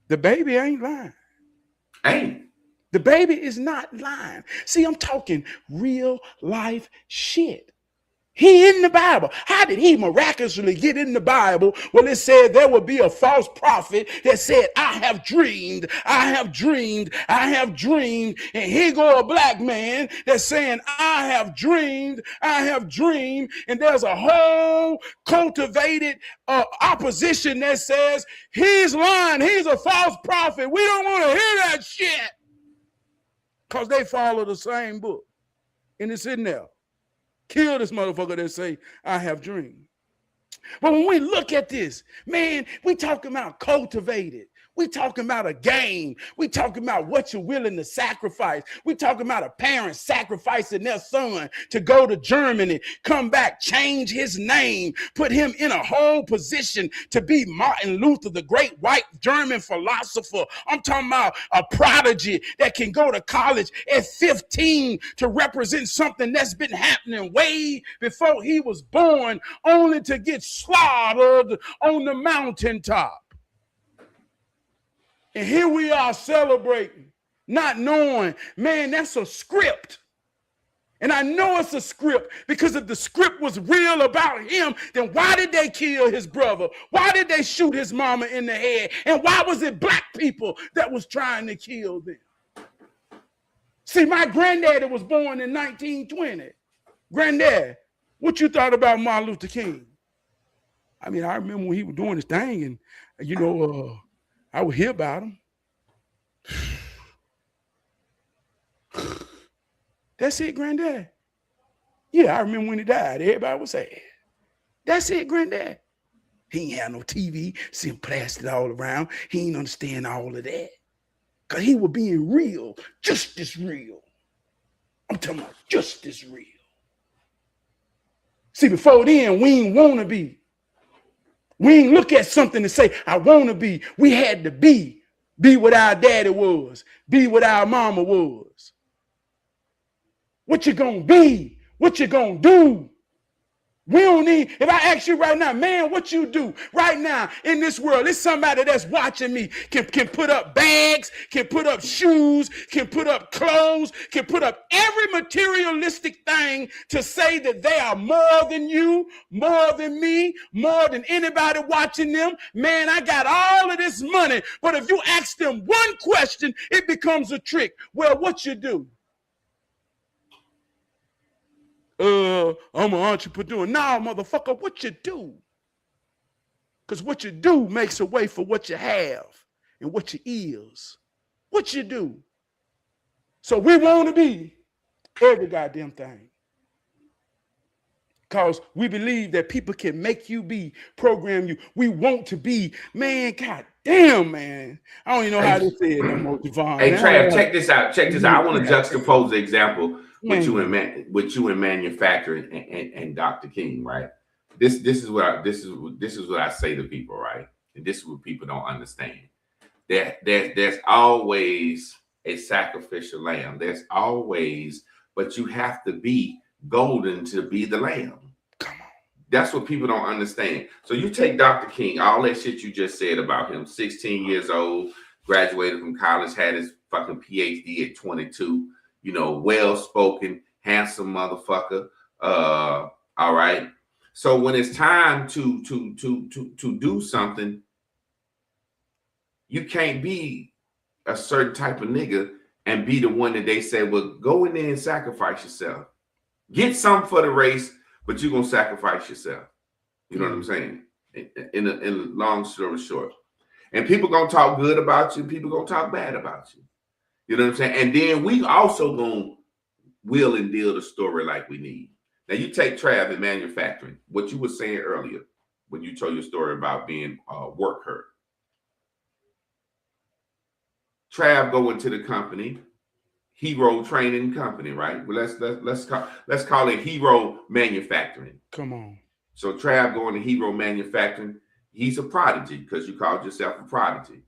The baby ain't lying. Ain't. The baby is not lying. See, I'm talking real life shit. He in the Bible. How did he miraculously get in the Bible? Well, it said there would be a false prophet that said, I have dreamed, I have dreamed, I have dreamed. And here go a black man that's saying, I have dreamed, I have dreamed. And there's a whole cultivated opposition that says, he's lying, he's a false prophet. We don't want to hear that shit. Because they follow the same book. And it's in there. Kill this motherfucker that say, I have dreamed. But when we look at this, man, we talking about cultivated. We talking about a game. We talking about what you're willing to sacrifice. We talking about a parent sacrificing their son to go to Germany, come back, change his name, put him in a whole position to be Martin Luther, the great white German philosopher. I'm talking about a prodigy that can go to college at 15 to represent something that's been happening way before he was born, only to get slaughtered on the mountaintop. And here we are celebrating, not knowing, man, that's a script. And I know it's a script because if the script was real about him, then why did they kill his brother? Why did they shoot his mama in the head? And why was it black people that was trying to kill them? See, my granddaddy was born in 1920. Granddad, what you thought about Martin Luther King? I mean, I remember when he was doing his thing and, you know, I would hear about him. That's it, Granddad. Yeah, I remember when he died. Everybody was sad. That's it, Granddad. He ain't had no TV, see him plastered all around. He ain't understand all of that. Because he was being real, just as real. I'm talking about just as real. See, before then, we ain't want to be. We ain't look at something and say, I want to be. We had to be. Be what our daddy was. Be what our mama was. What you gonna be? What you gonna do? We don't need, if I ask you right now, man, what you do right now in this world, it's somebody that's watching me, can put up bags, can put up shoes, can put up clothes, can put up every materialistic thing to say that they are more than you, more than me, more than anybody watching them. Man, I got all of this money, but if you ask them one question, it becomes a trick. Well, what you do? I'm an entrepreneur. Nah, motherfucker, what you do? Because what you do makes a way for what you have and what you is. What you do. So we want to be every goddamn thing. Because we believe that people can make you be, program you. We want to be, man, god damn, man. I don't even know how Hey, to say it no more, Devon. hey, Man, I don't Trav, know how check this out. Check this out. I want to to, juxtapose the example with you man. in manufacturing and Dr. King, right? This is what I say to people, right? And this is what people don't understand. There's always a sacrificial lamb. There's always, but you have to be golden to be the lamb. Come on. That's what people don't understand. So you take Dr. King, all that shit you just said about him, 16 years old, graduated from college, had his fucking PhD at 22, well-spoken, handsome motherfucker. All right. So when it's time to do something, you can't be a certain type of nigga and be the one that they say, well, go in there and sacrifice yourself. Get something for the race, but you're going to sacrifice yourself. You know what I'm saying? In a long story short. And people going to talk good about you. People going to talk bad about you. You know what I'm saying? And then we also going to wheel and deal the story like we need. Now, you take Trab in manufacturing, what you were saying earlier when you told your story about being work hurt. Trab go into the company, Hero Training Company, right? Well, let's call it Hero Manufacturing. Come on. So Trab going to Hero Manufacturing, he's a prodigy because you called yourself a prodigy.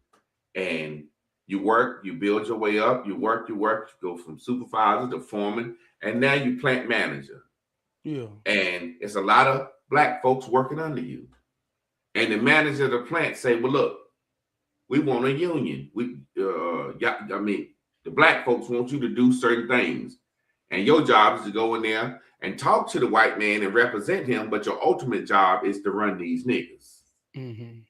And you work, you build your way up, you go from supervisor to foreman, and now you plant manager. Yeah. And it's a lot of black folks working under you. And the manager of the plant say, well, look, we want a union. The black folks want you to do certain things. And your job is to go in there and talk to the white man and represent him, but your ultimate job is to run these niggas. Mm-hmm.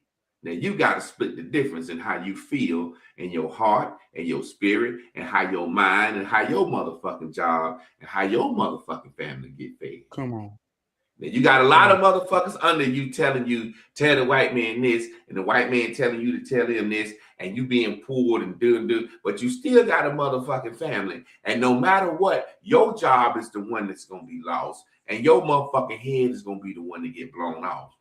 Now, you got to split the difference in how you feel in your heart and your spirit and how your mind and how your motherfucking job and how your motherfucking family get fed. Come on. Now, you got a lot of motherfuckers under you telling you, tell the white man this, and the white man telling you to tell him this, and you being pulled and do, but you still got a motherfucking family. And no matter what, your job is the one that's going to be lost, and your motherfucking head is going to be the one to get blown off.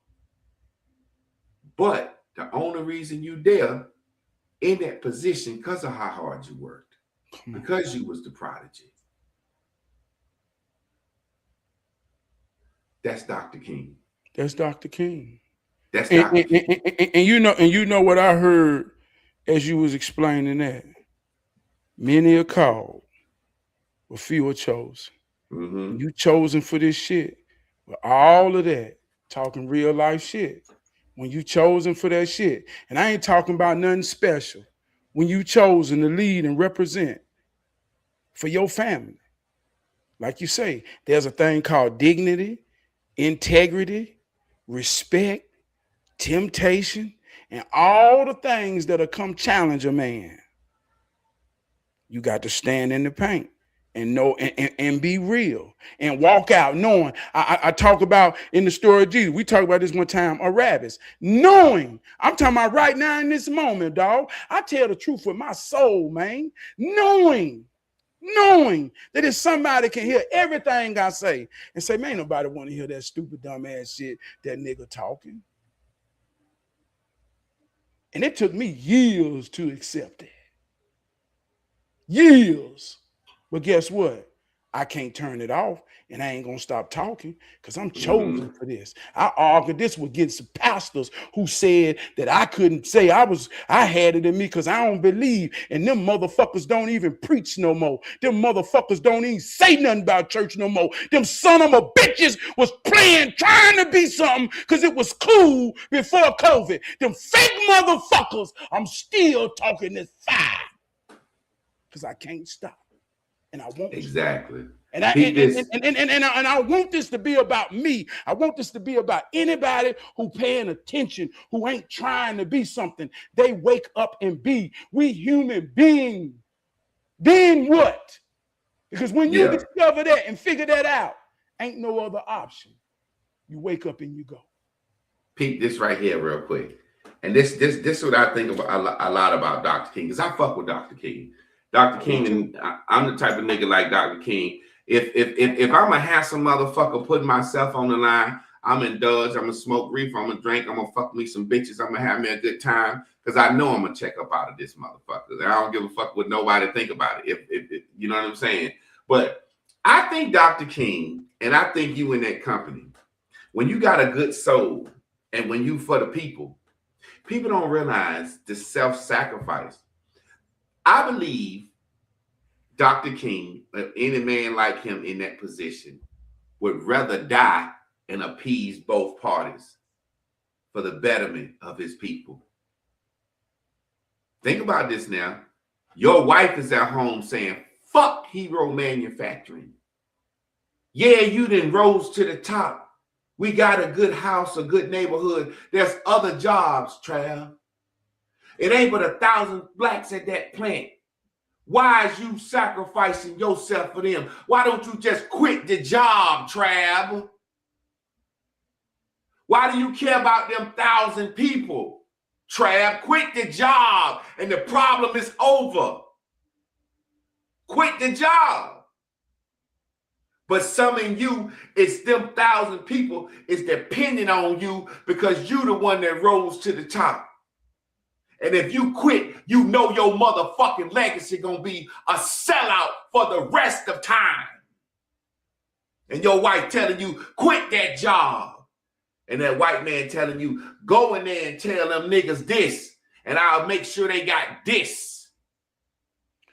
But the only reason you there in that position because of how hard you worked, because you was the prodigy. That's Dr. King. That's Dr. King. That's Dr. King. And you know what I heard as you was explaining that. Many are called, but few are chosen. Mm-hmm. You chosen for this shit. But all of that, talking real life shit. When you chosen for that shit, and I ain't talking about nothing special. When you chosen to lead and represent for your family, like you say, there's a thing called dignity, integrity, respect, temptation, and all the things that'll come challenge a man. You got to stand in the paint and know and be real and walk out knowing. I talk about in the story of Jesus. We talked about this one time, a rabbis. Knowing, I'm talking about right now in this moment, dog. I tell the truth with my soul, man. Knowing that if somebody can hear everything I say and say, man, nobody want to hear that stupid, dumb ass shit that nigga talking. And it took me years to accept that. Years. But guess what? I can't turn it off, and I ain't gonna stop talking because I'm chosen for this. I argued this with getting some pastors who said that I couldn't say I had it in me because I don't believe, and them motherfuckers don't even preach no more. Them motherfuckers don't even say nothing about church no more. Them son of a bitches was trying to be something because it was cool before COVID. Them fake motherfuckers, I'm still talking this fire because I can't stop. And I won't. Exactly. And I want this to be about me. I want this to be about anybody who paying attention, who ain't trying to be something. They wake up and be. We human beings. Then what? Because when you discover that and figure that out, ain't no other option. You wake up and you go. Peep this right here real quick. And this is what I think about a lot about Dr. King, because I fuck with Dr. King. Dr. King, and I'm the type of nigga like Dr. King. If I'm a handsome motherfucker putting myself on the line, I'm indulge, I'm gonna smoke reefer, I'm gonna drink, I'm gonna fuck me some bitches, I'm gonna have me a good time, because I know I'm gonna check up out of this motherfucker. I don't give a fuck what nobody think about it. If you know what I'm saying. But I think Dr. King, and I think you in that company, when you got a good soul and when you for the people don't realize the self-sacrifice. I believe Dr. King, any man like him in that position, would rather die and appease both parties for the betterment of his people. Think about this now. Your wife is at home saying, fuck Hero Manufacturing. Yeah, you done rose to the top. We got a good house, a good neighborhood. There's other jobs, Trab. It ain't but 1,000 blacks at that plant. Why is you sacrificing yourself for them? Why don't you just quit the job, Trab? Why do you care about them 1,000 people, Trab? Quit the job and the problem is over. Quit the job. But some of you, it's them 1,000 people is depending on you because you the one that rose to the top. And if you quit, you know your motherfucking legacy gonna be a sellout for the rest of time. And your wife telling you, quit that job. And that white man telling you, go in there and tell them niggas this, and I'll make sure they got this.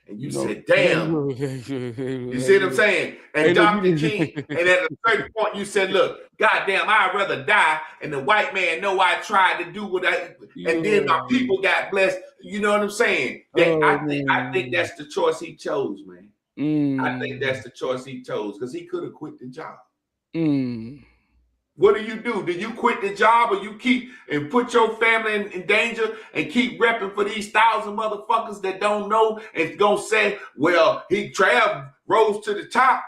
And you said, damn. You see what I'm saying? And Dr. King, and at a certain point, you said, look, goddamn, I'd rather die. And the white man know I tried to do what and then my people got blessed. You know what I'm saying? I think that's the choice he chose, man. I think that's the choice he chose because he could have quit the job. What do? Do you quit the job or you keep and put your family in danger and keep repping for these 1,000 motherfuckers that don't know and gonna say, well, Trab rose to the top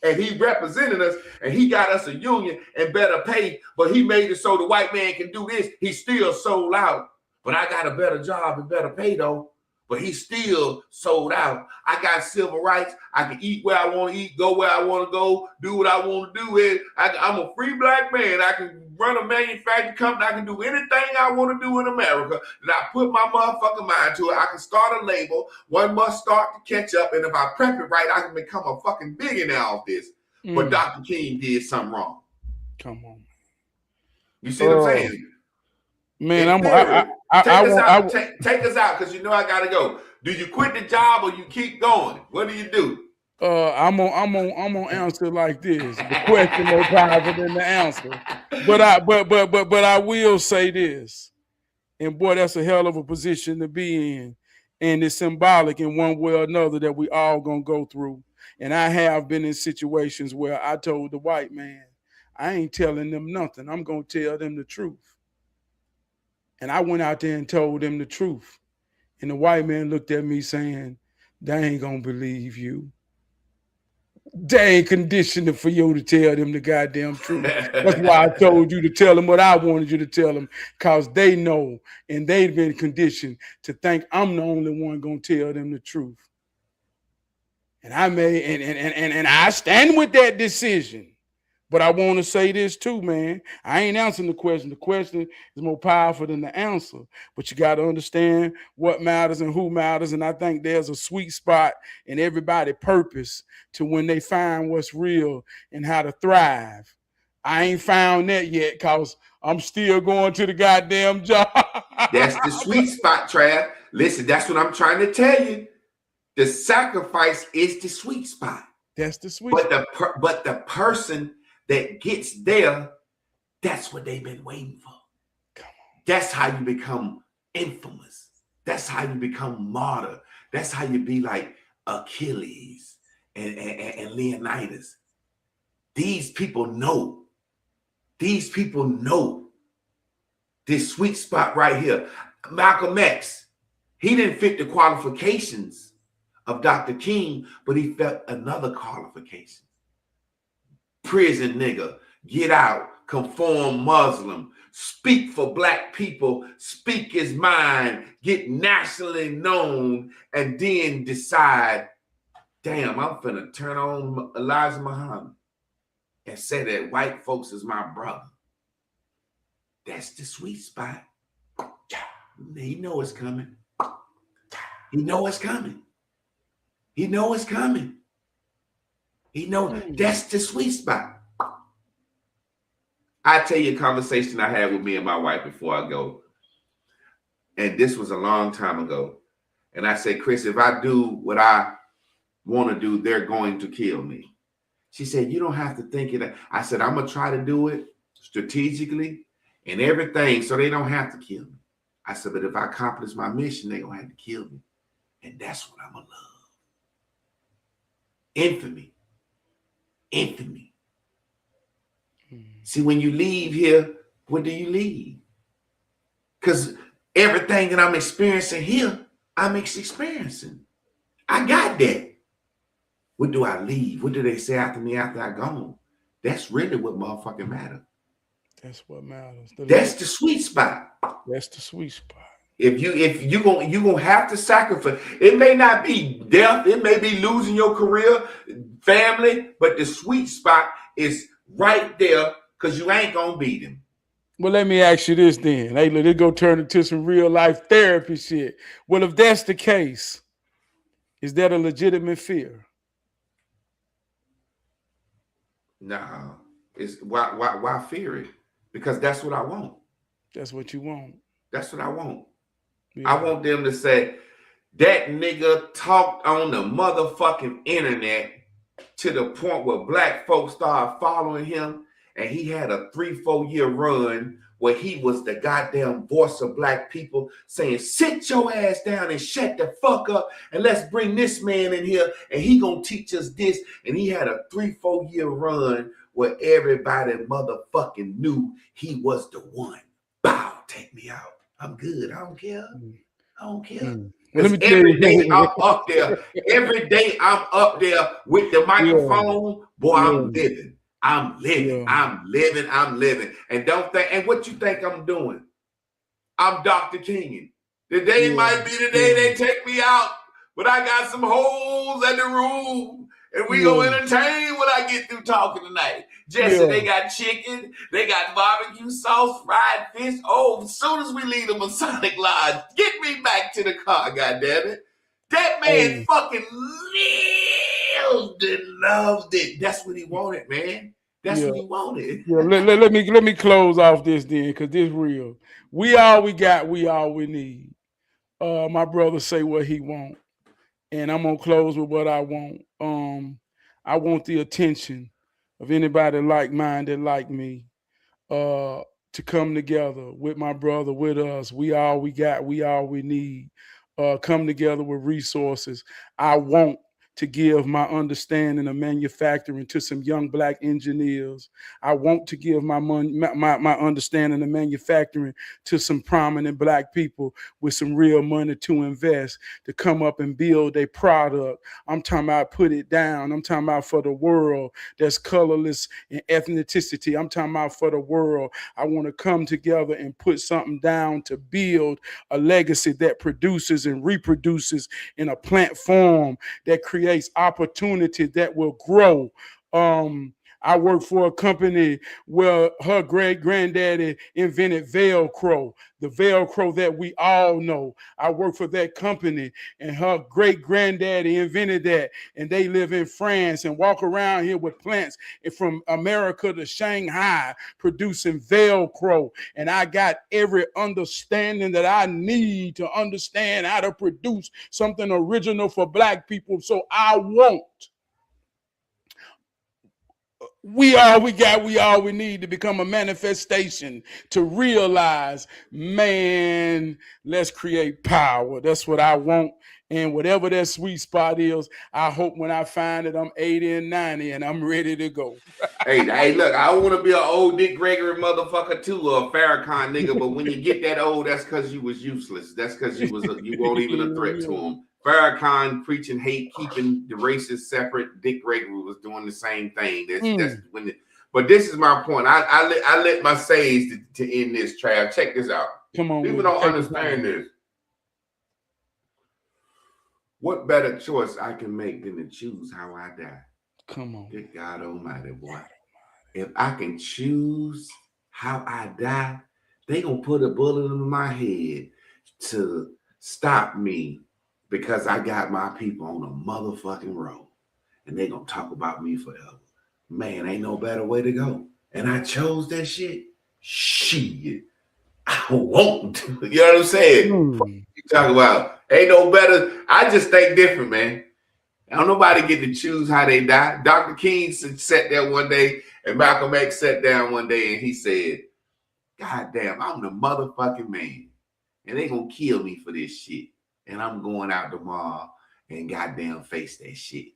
and he represented us and he got us a union and better pay, but he made it so the white man can do this. He still sold out, but I got a better job and better pay though. But he still sold out. I got civil rights. I can eat where I want to eat, go where I want to go, do what I want to do. I'm a free black man. I can run a manufacturing company. I can do anything I want to do in America that I put my motherfucking mind to it. I can start a label. One must start to catch up. And if I prep it right, I can become a fucking billionaire off this. But Dr. King did something wrong. Come on. You see what I'm saying? Man, take us out because you know I gotta go. Do you quit the job or you keep going? What do you do? I'm gonna answer like this. The question more powerful than the answer. But I will say this. And boy, that's a hell of a position to be in. And it's symbolic in one way or another that we all gonna go through. And I have been in situations where I told the white man, I ain't telling them nothing. I'm gonna tell them the truth. And I went out there and told them the truth. And the white man looked at me saying, they ain't gonna believe you. They ain't conditioned for you to tell them the goddamn truth. That's why I told you to tell them what I wanted you to tell them, because they know and they've been conditioned to think I'm the only one gonna tell them the truth. And I stand with that decision. But I want to say this too, man. I ain't answering the question. The question is more powerful than the answer. But you got to understand what matters and who matters. And I think there's a sweet spot in everybody's purpose to when they find what's real and how to thrive. I ain't found that yet because I'm still going to the goddamn job. That's the sweet spot, Trab. Listen, that's what I'm trying to tell you. The sacrifice is the sweet spot. That's the sweet spot. But the person that gets there, that's what they've been waiting for. Come on. That's how you become infamous. That's how you become martyr. That's how you be like Achilles and Leonidas. These people know. These people know this sweet spot right here. Malcolm X, he didn't fit the qualifications of Dr. King, but he felt another qualification. Prison nigga, get out, conform Muslim, speak for black people, speak his mind, get nationally known, and then decide damn, I'm finna turn on Elijah Muhammad and say that white folks is my brother. That's the sweet spot. He know it's coming. He know it's coming. He know it's coming. He know that's the sweet spot. I tell you a conversation I had with me and my wife before I go. And this was a long time ago. And I said, Chris, if I do what I want to do, they're going to kill me. She said, you don't have to think it. I said, I'm going to try to do it strategically and everything so they don't have to kill me. I said, but if I accomplish my mission, they're going to have to kill me. And that's what I'm going to love. Infamy. Infamy. See, when you leave here, what do you leave? Because everything that I'm experiencing here, I'm experiencing. I got that. What do I leave? What do they say after me after I gone? That's really what motherfucking matters. That's what matters. That's the sweet spot. That's the sweet spot. If you gonna have to sacrifice, it may not be death, it may be losing your career, family, but the sweet spot is right there because you ain't gonna beat him. Well, let me ask you this then. Hey, let it go turn into some real life therapy shit. Well, if that's the case, is that a legitimate fear? Nah, it's why fear it? Because that's what I want. That's what you want. That's what I want. Yeah. I want them to say, that nigga talked on the motherfucking internet to the point where black folks started following him, and he had a 3-4 year run where he was the goddamn voice of black people saying, sit your ass down and shut the fuck up and let's bring this man in here and he gonna teach us this. And he had a 3-4 year run where everybody motherfucking knew he was the one. Bow, take me out. I'm good. I don't care. I don't care. Because every day I'm up there. Every day I'm up there with the microphone. Boy, I'm living. I'm living. I'm living. I'm living. And don't think, and what you think I'm doing? I'm Dr. King. The day might be the day they take me out, but I got some holes in the room. And we gonna entertain when I get through talking tonight. Jesse, they got chicken, they got barbecue sauce, fried fish. Oh, as soon as we leave the Masonic Lodge, get me back to the car, goddammit. That man fucking lived and loved it. That's what he wanted, man. That's what he wanted. Let me close off this then, because this real. We all we got, we all we need. My brother say what he want. And I'm gonna close with what I want. I want the attention of anybody like-minded like me to come together with my brother, with us. We all we got, we all we need. Come together with resources. I want to give my understanding of manufacturing to some young black engineers. I want to give my understanding of manufacturing to some prominent black people with some real money to invest, to come up and build a product. I'm talking about put it down. I'm talking about for the world that's colorless and ethnicity. I'm talking about for the world. I want to come together and put something down to build a legacy that produces and reproduces in a plant form that creates opportunity that will grow. I work for a company where her great granddaddy invented Velcro, the Velcro that we all know. I work for that company and her great granddaddy invented that. And they live in France and walk around here with plants from America to Shanghai producing Velcro. And I got every understanding that I need to understand how to produce something original for black people. So I want. We all we got, we all we need to become a manifestation to realize, man, let's create power. That's what I want. And whatever that sweet spot is, I hope when I find it, I'm 80 and 90 and I'm ready to go. Hey, look, I want to be an old Dick Gregory motherfucker too, or a Farrakhan nigga, but when you get that old, that's because you was useless. That's because you weren't even a threat to him. Farrakhan preaching hate, keeping the races separate. Dick Gregory was doing the same thing. That's when. But this is my point. I let my sayings to end this, Trab. Check this out. Come on, people don't understand this. What better choice I can make than to choose how I die? Come on. Good God Almighty, boy. If I can choose how I die, they gonna put a bullet in my head to stop me because I got my people on a motherfucking road. And they gonna talk about me forever. Man, ain't no better way to go. And I chose that shit. Shit. I won't. You know what I'm saying? You talk about ain't no better. I just think different, man. Don't nobody get to choose how they die. Dr. King sat there one day, and Malcolm X sat down one day, and he said, God damn, I'm the motherfucking man. And they gonna kill me for this shit. And I'm going out tomorrow and goddamn face that shit.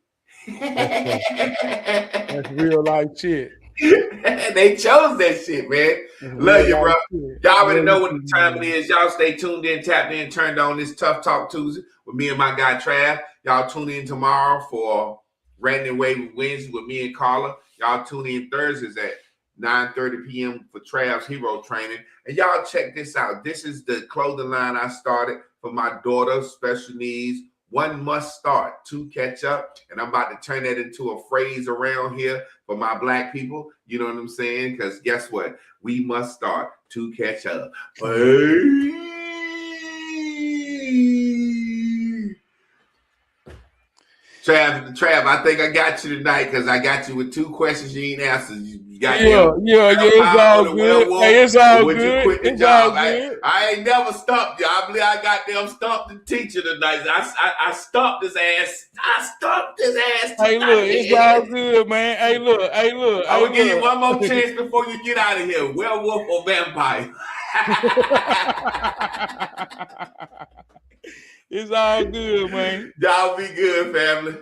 That's real life shit. They chose that shit, man. Love you, bro. Y'all already know what the time it is. Y'all stay tuned in, tapped in, turned on this Tough Talk Tuesday with me and my guy Trab. Y'all tune in tomorrow for Random Wave Wednesday with me and Carla. Y'all tune in Thursdays at 9:30 p.m. for Trab's Hero Training. And y'all check this out. This is the clothing line I started for my daughter, special needs. One must start, two catch up. And I'm about to turn that into a phrase around here for my black people. You know what I'm saying? Because guess what? We must start to catch up. Trav, I think I got you tonight because I got you with two questions you ain't answered. You got it's all good. Hey, it's all good. You quit the job? I ain't never stumped you. I believe I got them stumped the teacher tonight. I stumped his ass. I stumped his ass tonight. Hey, look, it's all good, man. Hey, look. I will give you one more chance before you get out of here. Werewolf or vampire? It's all good, man. Y'all be good, family.